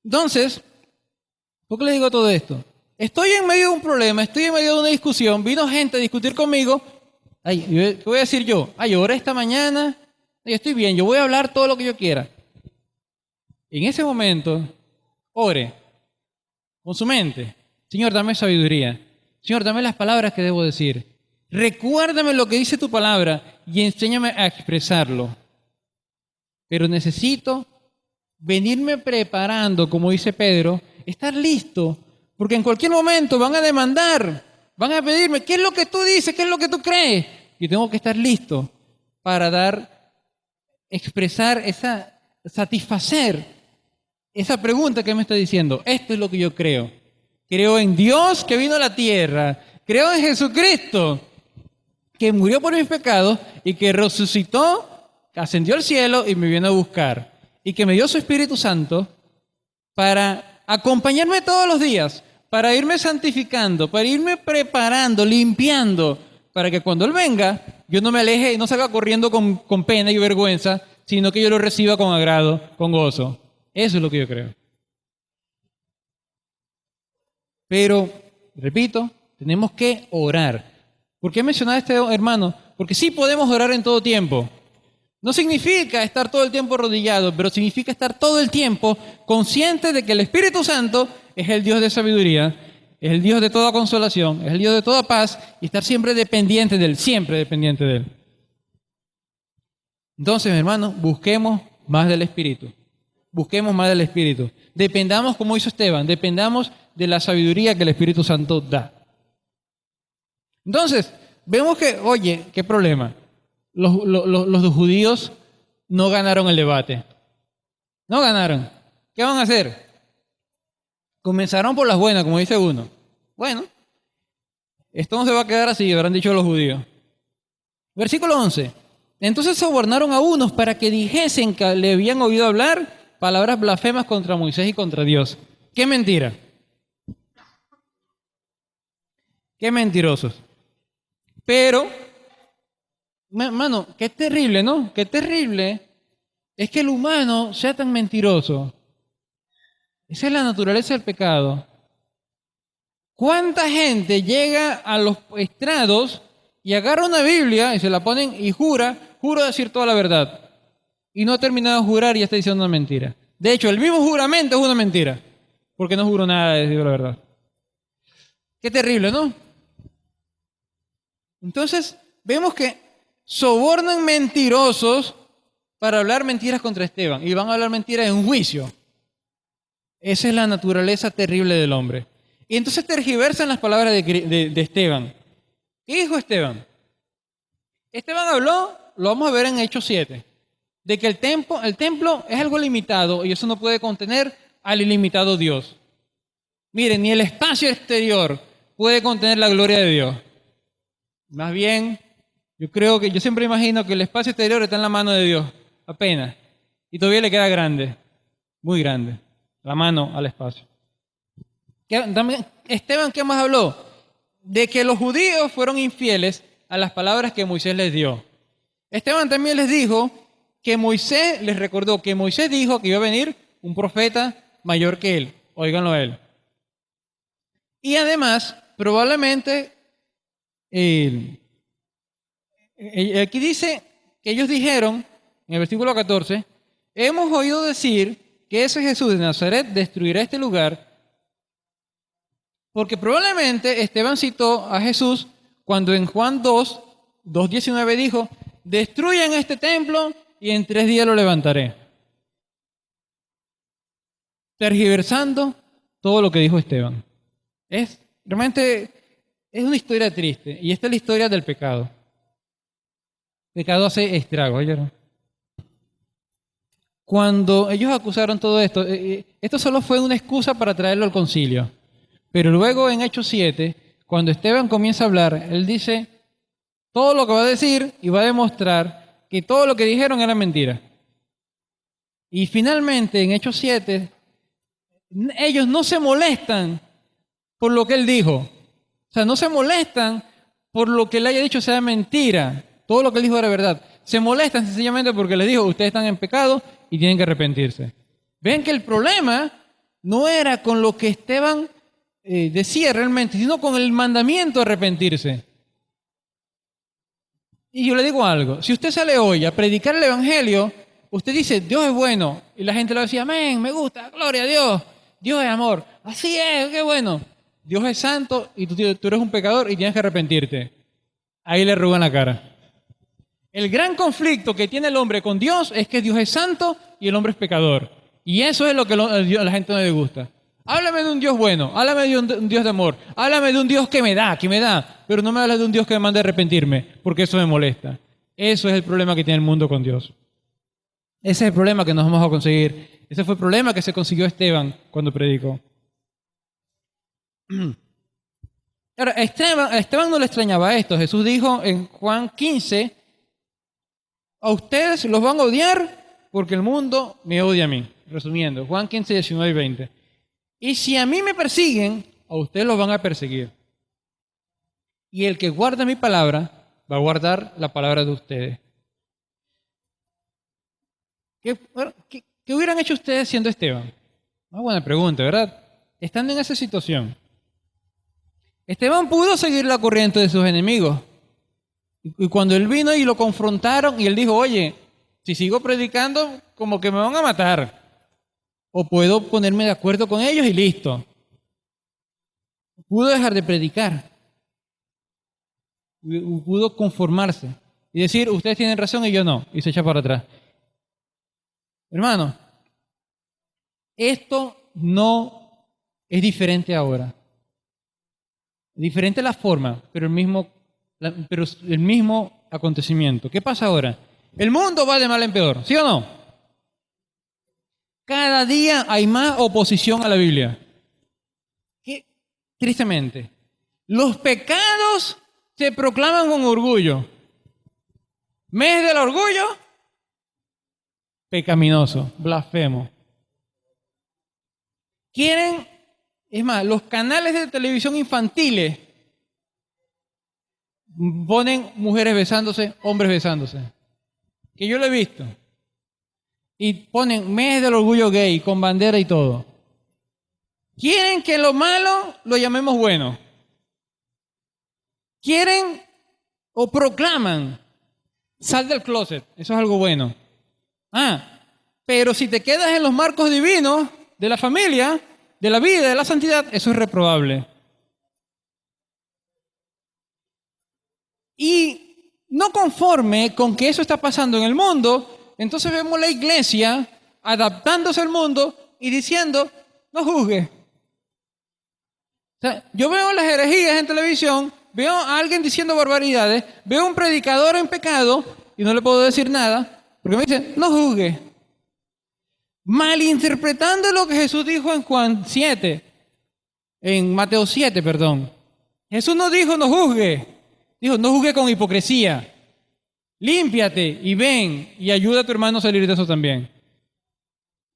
Entonces, ¿por qué les digo todo esto? Estoy en medio de un problema, estoy en medio de una discusión, vino gente a discutir conmigo. Ay, ¿qué voy a decir yo? Ay, oré esta mañana, yo estoy bien, yo voy a hablar todo lo que yo quiera. En ese momento, ore con su mente. Señor, dame sabiduría. Señor, dame las palabras que debo decir. Recuérdame lo que dice tu palabra y enséñame a expresarlo. Pero necesito venirme preparando, como dice Pedro, estar listo, porque en cualquier momento van a demandar, van a pedirme, ¿qué es lo que tú dices? ¿Qué es lo que tú crees? Y tengo que estar listo para expresar satisfacer esa pregunta que me está diciendo. Esto es lo que yo creo. Creo en Dios que vino a la tierra. Creo en Jesucristo que murió por mis pecados y que resucitó, ascendió al cielo y me vino a buscar. Y que me dio su Espíritu Santo para acompañarme todos los días, para irme santificando, para irme preparando, limpiando, para que cuando Él venga, yo no me aleje y no salga corriendo con pena y vergüenza, sino que yo lo reciba con agrado, con gozo. Eso es lo que yo creo. Pero, repito, tenemos que orar. ¿Por qué mencionar a este hermano? Porque sí podemos orar en todo tiempo. No significa estar todo el tiempo arrodillado, pero significa estar todo el tiempo consciente de que el Espíritu Santo es el Dios de sabiduría, es el Dios de toda consolación, es el Dios de toda paz, y estar siempre dependiente de Él, siempre dependiente de Él. Entonces, hermanos, busquemos más del Espíritu. Busquemos más del Espíritu. Dependamos, como hizo Esteban, dependamos de la sabiduría que el Espíritu Santo da. Entonces, vemos que, oye, ¿qué problema? Los judíos no ganaron el debate. No ganaron. ¿Qué van a hacer? Comenzaron por las buenas, como dice uno. Bueno, esto no se va a quedar así, habrán dicho los judíos. Versículo 11. Entonces sobornaron a unos para que dijesen que le habían oído hablar palabras blasfemas contra Moisés y contra Dios. ¡Qué mentira! ¡Qué mentirosos! Pero, hermano, qué terrible, ¿no? Qué terrible es que el humano sea tan mentiroso. Esa es la naturaleza del pecado. ¿Cuánta gente llega a los estrados y agarra una Biblia y se la ponen y juro decir toda la verdad? Y no ha terminado de jurar y ya está diciendo una mentira. De hecho, el mismo juramento es una mentira, porque no juro nada de decir la verdad. Qué terrible, ¿no? Entonces, vemos que sobornan mentirosos para hablar mentiras contra Esteban y van a hablar mentiras en un juicio. Esa es la naturaleza terrible del hombre. Y entonces tergiversan las palabras de Esteban. ¿Qué dijo Esteban? Esteban habló, lo vamos a ver en Hechos 7, de que el templo es algo limitado y eso no puede contener al ilimitado Dios. Miren, ni el espacio exterior puede contener la gloria de Dios. Más bien, yo siempre imagino que el espacio exterior está en la mano de Dios, apenas. Y todavía le queda grande, muy grande, la mano al espacio. También, Esteban, ¿qué más habló? De que los judíos fueron infieles a las palabras que Moisés les dio. Esteban también les dijo que les recordó que Moisés dijo que iba a venir un profeta mayor que él. Óiganlo a él. Y además, probablemente, aquí dice que ellos dijeron, en el versículo 14, hemos oído decir que ese Jesús de Nazaret destruirá este lugar, porque probablemente Esteban citó a Jesús cuando en Juan 2:19 dijo, destruyan este templo y en 3 días lo levantaré. Tergiversando todo lo que dijo Esteban. Realmente es una historia triste. Y esta es la historia del pecado. El pecado hace estragos, ¿oyeron? Cuando ellos acusaron todo esto, esto solo fue una excusa para traerlo al concilio. Pero luego en Hechos 7, cuando Esteban comienza a hablar, él dice todo lo que va a decir y va a demostrar que todo lo que dijeron era mentira. Y finalmente en Hechos 7, ellos no se molestan por lo que él dijo. O sea, no se molestan por lo que él haya dicho sea mentira. Todo lo que él dijo era verdad. Se molestan sencillamente porque les dijo, ustedes están en pecado y tienen que arrepentirse. Ven que el problema no era con lo que Esteban decía realmente, sino con el mandamiento de arrepentirse. Y yo le digo algo, si usted sale hoy a predicar el Evangelio, usted dice, Dios es bueno, y la gente le decía, amén, me gusta, gloria a Dios, Dios es amor, así es, qué bueno. Dios es santo y tú eres un pecador y tienes que arrepentirte. Ahí le arrugan la cara. El gran conflicto que tiene el hombre con Dios es que Dios es santo y el hombre es pecador. Y eso es lo que a la gente no le gusta. Háblame de un Dios bueno, háblame de un Dios de amor, háblame de un Dios que me da, pero no me hables de un Dios que me mande a arrepentirme, porque eso me molesta. Eso es el problema que tiene el mundo con Dios. Ese es el problema que nos vamos a conseguir. Ese fue el problema que se consiguió Esteban cuando predicó. Ahora, a Esteban no le extrañaba esto. Jesús dijo en Juan 15, a ustedes los van a odiar porque el mundo me odia a mí. Resumiendo, Juan 15, 19 y 20. Y si a mí me persiguen, a ustedes los van a perseguir. Y el que guarda mi palabra, va a guardar la palabra de ustedes. ¿Qué hubieran hecho ustedes siendo Esteban? Una buena pregunta, ¿verdad? Estando en esa situación. Esteban pudo seguir la corriente de sus enemigos. Y cuando él vino y lo confrontaron, y él dijo, oye, si sigo predicando, como que me van a matar. O puedo ponerme de acuerdo con ellos y listo. Pudo dejar de predicar. Pudo conformarse. Y decir, ustedes tienen razón y yo no. Y se echa para atrás. Hermano, esto no es diferente ahora. Es diferente la forma, pero el mismo acontecimiento. ¿Qué pasa ahora? El mundo va de mal en peor, ¿sí o no? Cada día hay más oposición a la Biblia. Tristemente, los pecados se proclaman con orgullo. Mes del orgullo, pecaminoso, blasfemo. Quieren, es más, los canales de televisión infantiles ponen mujeres besándose, hombres besándose. Que yo lo he visto. Y ponen mes del orgullo gay con bandera y todo. Quieren que lo malo lo llamemos bueno. Quieren o proclaman, sal del closet, eso es algo bueno. Pero si te quedas en los marcos divinos de la familia, de la vida, de la santidad, eso es reprobable. Y no conforme con que eso está pasando en el mundo, entonces vemos la iglesia adaptándose al mundo y diciendo, no juzgue. O sea, yo veo las herejías en televisión, veo a alguien diciendo barbaridades, veo a un predicador en pecado y no le puedo decir nada, porque me dicen, no juzgue. Malinterpretando lo que Jesús dijo en Juan 7, en Mateo 7, perdón. Jesús no dijo, no juzgue. Dijo, no juzgue con hipocresía. Límpiate y ven y ayuda a tu hermano a salir de eso también.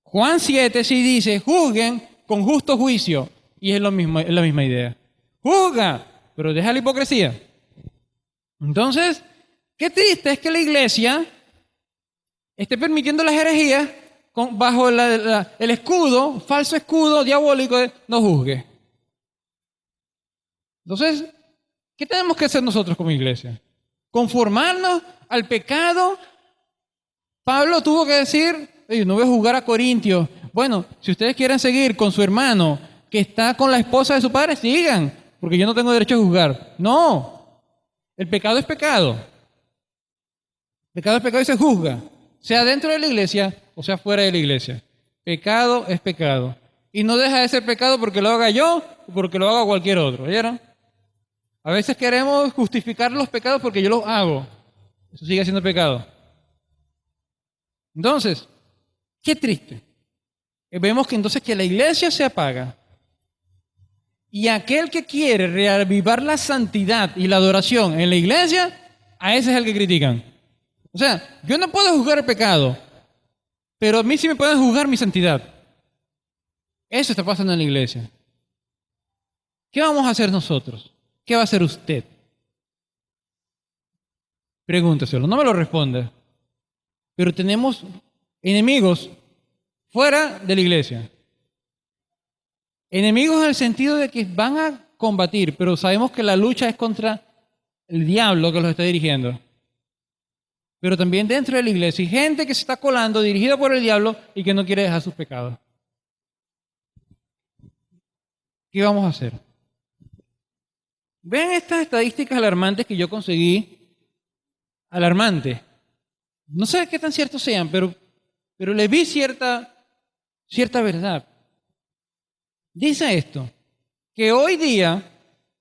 Juan 7 sí dice, juzguen con justo juicio. Y es lo mismo, es la misma idea. Juzga, pero deja la hipocresía. Entonces, qué triste es que la iglesia esté permitiendo las herejías bajo el escudo, falso escudo diabólico de no juzgue. Entonces, ¿qué tenemos que hacer nosotros como iglesia? ¿Conformarnos al pecado? Pablo tuvo que decir, no voy a juzgar a Corintios. Bueno, si ustedes quieren seguir con su hermano que está con la esposa de su padre, sigan, porque yo no tengo derecho a juzgar. No, el pecado es pecado. El pecado es pecado y se juzga, sea dentro de la iglesia o sea fuera de la iglesia. Pecado es pecado. Y no deja de ser pecado porque lo haga yo o porque lo haga cualquier otro. ¿Oyeron? A veces queremos justificar los pecados porque yo los hago. Eso sigue siendo pecado. Entonces, qué triste. Vemos que entonces que la iglesia se apaga. Y aquel que quiere reavivar la santidad y la adoración en la iglesia, a ese es el que critican. O sea, yo no puedo juzgar el pecado, pero a mí sí me pueden juzgar mi santidad. Eso está pasando en la iglesia. ¿Qué vamos a hacer nosotros? ¿Qué va a hacer usted? Pregúnteselo, no me lo responda. Pero tenemos enemigos fuera de la iglesia. Enemigos en el sentido de que van a combatir, pero sabemos que la lucha es contra el diablo que los está dirigiendo. Pero también dentro de la iglesia hay gente que se está colando dirigida por el diablo y que no quiere dejar sus pecados. ¿Qué vamos a hacer? Vean estas estadísticas alarmantes que yo conseguí. Alarmantes. No sé qué tan ciertos sean, pero le vi cierta verdad. Dice esto, que hoy día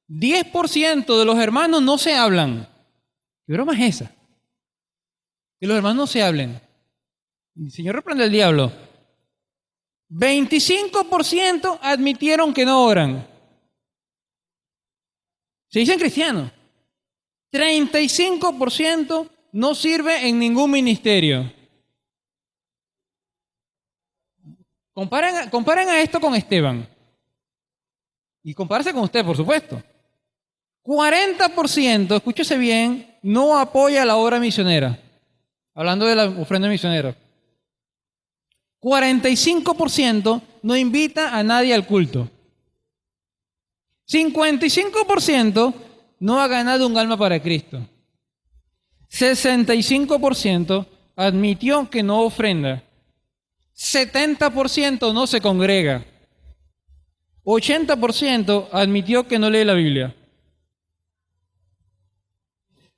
10% de los hermanos no se hablan. ¿Qué broma es esa? Que los hermanos no se hablen. El Señor reprende al diablo. 25% admitieron que no oran. Se dicen cristianos. 35% no sirve en ningún ministerio. Comparen a esto con Esteban. Y compárese con usted, por supuesto. 40%, escúchese bien, no apoya la obra misionera. Hablando de la ofrenda misionera. 45% no invita a nadie al culto. 55% no ha ganado un alma para Cristo. 65% admitió que no ofrenda. 70% no se congrega. 80% admitió que no lee la Biblia.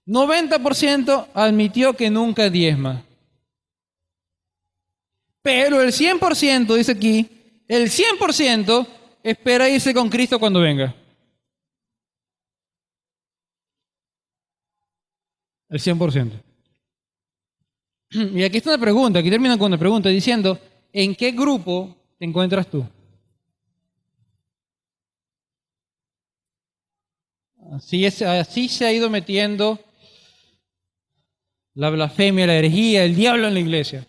90% admitió que nunca diezma. Pero el 100%, dice aquí, el 100% espera irse con Cristo cuando venga. El 100%. Y aquí está una pregunta, aquí termino con una pregunta diciendo, ¿en qué grupo te encuentras tú? Así se ha ido metiendo la blasfemia, la herejía, el diablo en la iglesia.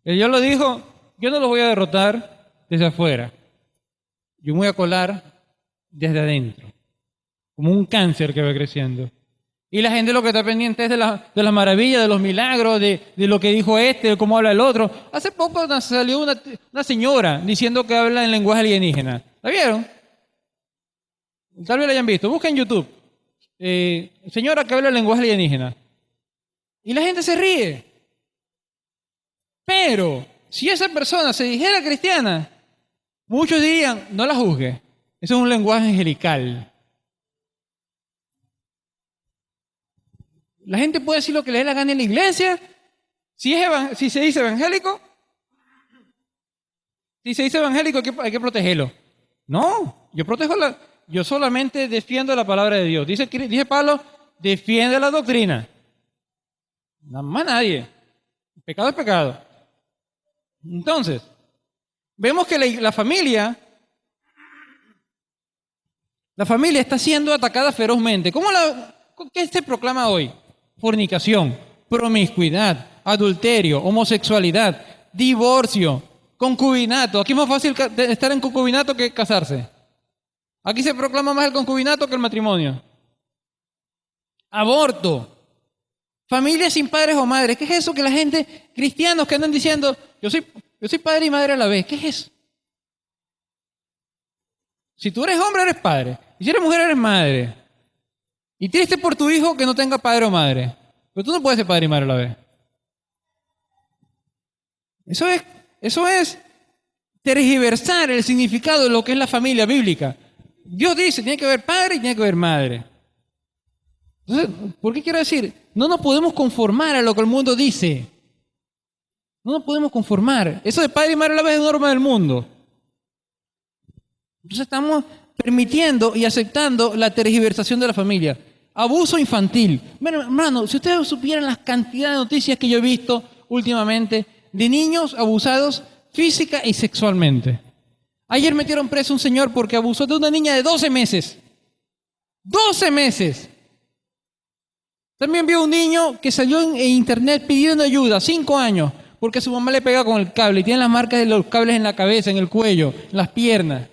El diablo dijo, yo no los voy a derrotar desde afuera, yo me voy a colar desde adentro, como un cáncer que va creciendo. Y la gente lo que está pendiente es de las maravillas, de los milagros, de lo que dijo este, de cómo habla el otro. Hace poco salió una señora diciendo que habla en lenguaje alienígena. ¿La vieron? Tal vez la hayan visto. Busca en YouTube. Señora que habla en lenguaje alienígena. Y la gente se ríe. Pero si esa persona se dijera cristiana, muchos dirían, no la juzgue. Eso es un lenguaje angelical. La gente puede decir lo que le dé la gana en la iglesia. Si se dice evangélico, hay que protegerlo. No, yo solamente defiendo la palabra de Dios. Dice Pablo, defiende la doctrina. Nada más nadie. Pecado es pecado. Entonces, vemos que la familia está siendo atacada ferozmente. ¿Qué se proclama hoy? Fornicación, promiscuidad, adulterio, homosexualidad, divorcio, concubinato. Aquí es más fácil estar en concubinato que casarse. Aquí se proclama más el concubinato que el matrimonio. Aborto. Familias sin padres o madres. ¿Qué es eso que la gente, cristianos que andan diciendo, yo soy padre y madre a la vez? ¿Qué es eso? Si tú eres hombre, eres padre. Y si eres mujer, eres madre. Y triste por tu hijo que no tenga padre o madre. Pero tú no puedes ser padre y madre a la vez. Eso es tergiversar el significado de lo que es la familia bíblica. Dios dice, tiene que haber padre y tiene que haber madre. Entonces, ¿por qué quiero decir? No nos podemos conformar a lo que el mundo dice. No nos podemos conformar. Eso de padre y madre a la vez es norma del mundo. Entonces estamos permitiendo y aceptando la tergiversación de la familia. Abuso infantil. Bueno, hermano, si ustedes supieran las cantidades de noticias que yo he visto últimamente de niños abusados física y sexualmente. Ayer metieron preso a un señor porque abusó de una niña de 12 meses. 12 meses. También vio un niño que salió en internet pidiendo ayuda, 5 años, porque su mamá le pega con el cable y tiene las marcas de los cables en la cabeza, en el cuello, en las piernas.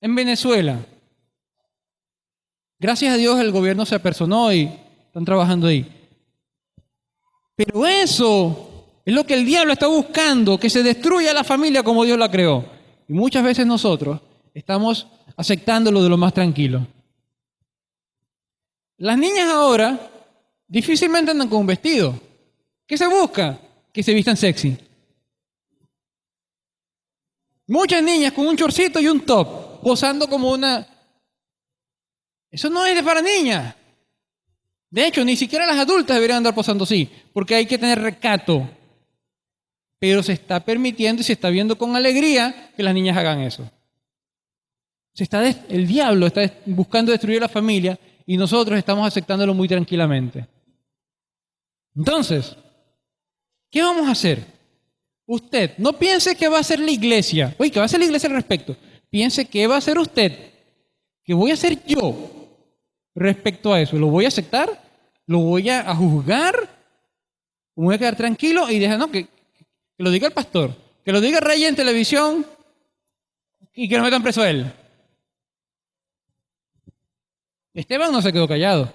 En Venezuela. Gracias a Dios el gobierno se apersonó y están trabajando ahí. Pero eso es lo que el diablo está buscando, que se destruya la familia como Dios la creó. Y muchas veces nosotros estamos aceptándolo de lo más tranquilo. Las niñas ahora difícilmente andan con un vestido. ¿Qué se busca? Que se vistan sexy. Muchas niñas con un chorcito y un top, posando como una... Eso no es para niñas. De hecho, ni siquiera las adultas deberían andar posando así, porque hay que tener recato. Pero se está permitiendo y se está viendo con alegría que las niñas hagan eso. El diablo está buscando destruir la familia y nosotros estamos aceptándolo muy tranquilamente. Entonces, ¿qué vamos a hacer? Usted, no piense que va a ser la iglesia. Oye, ¿qué va a hacer la iglesia al respecto? Piense qué va a hacer usted ¿Qué voy a hacer yo respecto a eso? ¿Lo voy a aceptar? ¿Lo voy a juzgar? ¿O me voy a quedar tranquilo y dejar, no, que lo diga el pastor, que lo diga Rey en televisión y que lo metan preso a él? Esteban no se quedó callado.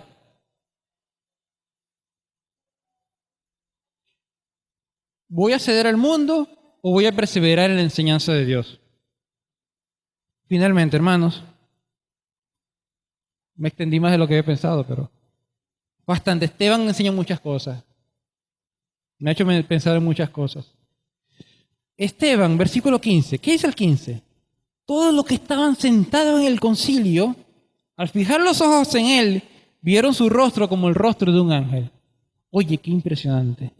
¿Voy a ceder al mundo o voy a perseverar en la enseñanza de Dios? Finalmente, hermanos, me extendí más de lo que había pensado, pero bastante. Esteban enseña muchas cosas. Me ha hecho pensar en muchas cosas. Esteban, versículo 15. ¿Qué dice el 15? Todos los que estaban sentados en el concilio, al fijar los ojos en él, vieron su rostro como el rostro de un ángel. Oye, qué impresionante.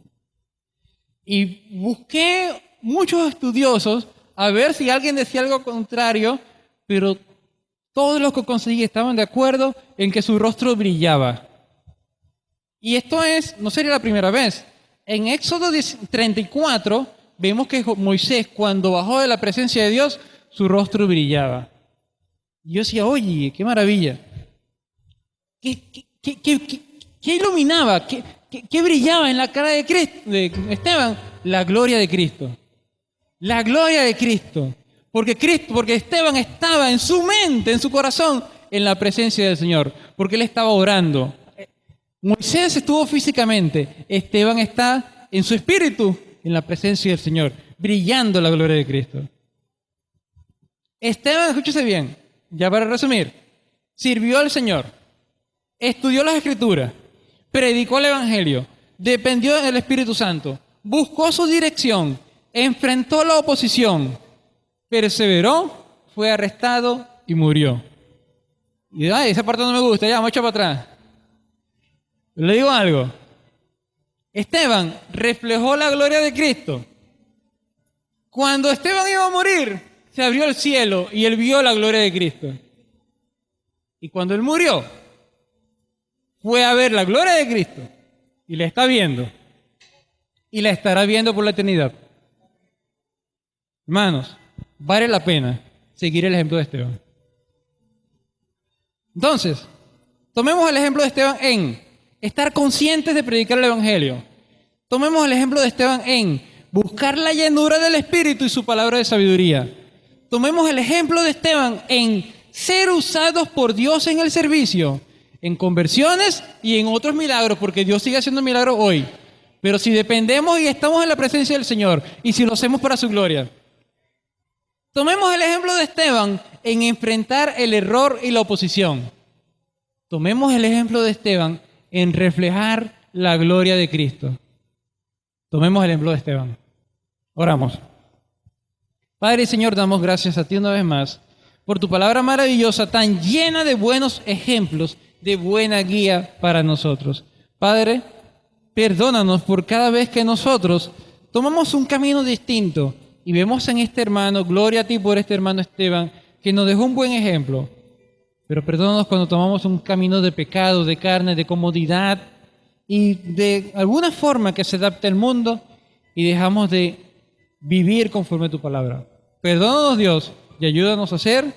Y busqué muchos estudiosos a ver si alguien decía algo contrario, pero todos los que conseguí estaban de acuerdo en que su rostro brillaba. Y esto no sería la primera vez. En Éxodo 34 vemos que Moisés, cuando bajó de la presencia de Dios, su rostro brillaba. Y yo decía, oye, qué maravilla. ¿Qué iluminaba? ¿Qué brillaba en la cara de Esteban? La gloria de Cristo. La gloria de Cristo. Porque Esteban estaba en su mente, en su corazón, en la presencia del Señor. Porque él estaba orando. Moisés estuvo físicamente. Esteban está en su espíritu, en la presencia del Señor, brillando la gloria de Cristo. Esteban, escúchese bien, ya para resumir, sirvió al Señor, estudió las Escrituras, predicó el Evangelio, dependió del Espíritu Santo, buscó su dirección, enfrentó la oposición, perseveró, fue arrestado y murió. Y esa parte no me gusta, ya, me echo para atrás. Le digo algo. Esteban reflejó la gloria de Cristo. Cuando Esteban iba a morir, se abrió el cielo y él vio la gloria de Cristo. Y cuando él murió, fue a ver la gloria de Cristo y la está viendo. Y la estará viendo por la eternidad. Hermanos, vale la pena seguir el ejemplo de Esteban. Entonces, tomemos el ejemplo de Esteban en estar conscientes de predicar el Evangelio. Tomemos el ejemplo de Esteban en buscar la llenura del Espíritu y su palabra de sabiduría. Tomemos el ejemplo de Esteban en ser usados por Dios en el servicio, en conversiones y en otros milagros, porque Dios sigue haciendo milagros hoy. Pero si dependemos y estamos en la presencia del Señor, y si lo hacemos para su gloria. Tomemos el ejemplo de Esteban en enfrentar el error y la oposición. Tomemos el ejemplo de Esteban en reflejar la gloria de Cristo. Tomemos el ejemplo de Esteban. Oramos. Padre y Señor, damos gracias a ti una vez más por tu palabra maravillosa, tan llena de buenos ejemplos, de buena guía para nosotros. Padre, perdónanos por cada vez que nosotros tomamos un camino distinto y vemos en este hermano, gloria a ti por este hermano Esteban, que nos dejó un buen ejemplo. Pero perdónanos cuando tomamos un camino de pecado, de carne, de comodidad y de alguna forma que se adapte al mundo y dejamos de vivir conforme a tu palabra. Perdónanos, Dios, y ayúdanos a ser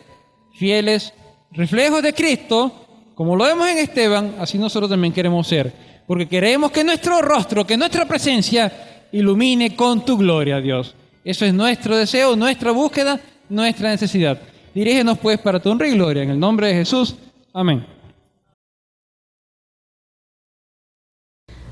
fieles reflejos de Cristo, como lo vemos en Esteban, así nosotros también queremos ser, porque queremos que nuestro rostro, que nuestra presencia ilumine con tu gloria, Dios. Eso es nuestro deseo, nuestra búsqueda, nuestra necesidad. Dirígenos pues para tu honra y gloria, en el nombre de Jesús. Amén.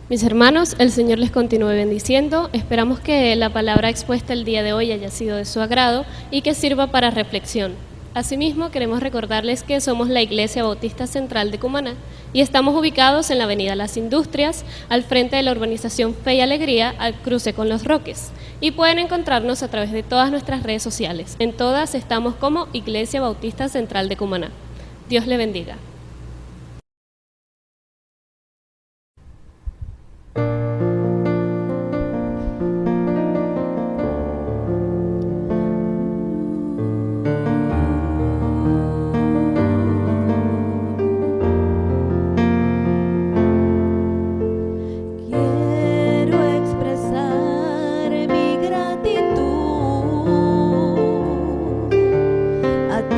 Mis hermanos, el Señor les continúe bendiciendo. Esperamos que la palabra expuesta el día de hoy haya sido de su agrado y que sirva para reflexión. Asimismo, queremos recordarles que somos la Iglesia Bautista Central de Cumaná y estamos ubicados en la avenida Las Industrias, al frente de la urbanización Fe y Alegría, al cruce con Los Roques. Y pueden encontrarnos a través de todas nuestras redes sociales. En todas estamos como Iglesia Bautista Central de Cumaná. Dios le bendiga. A ti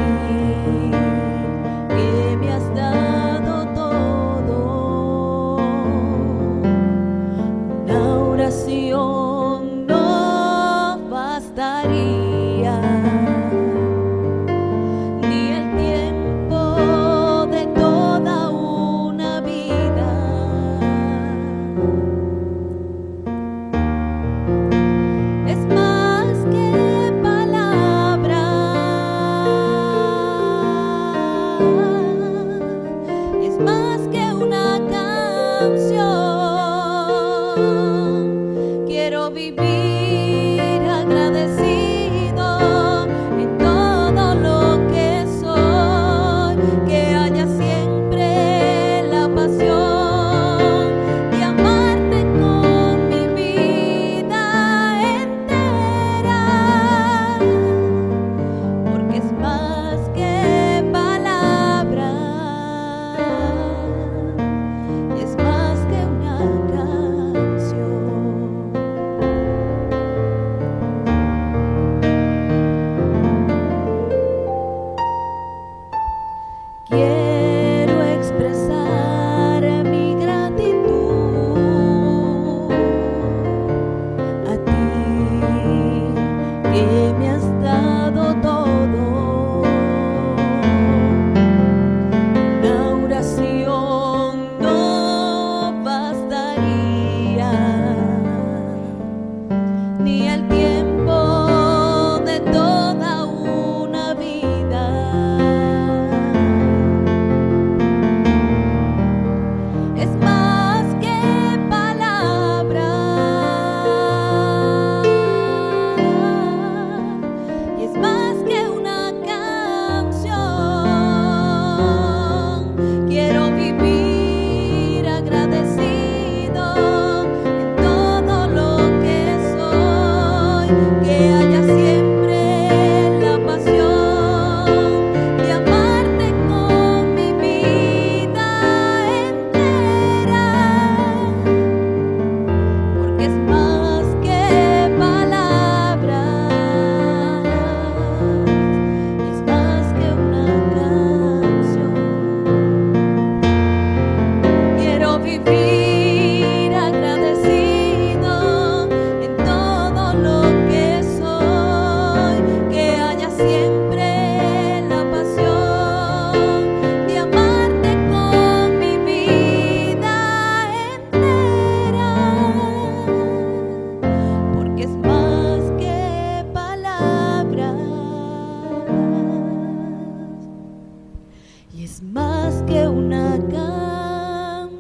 que una canción.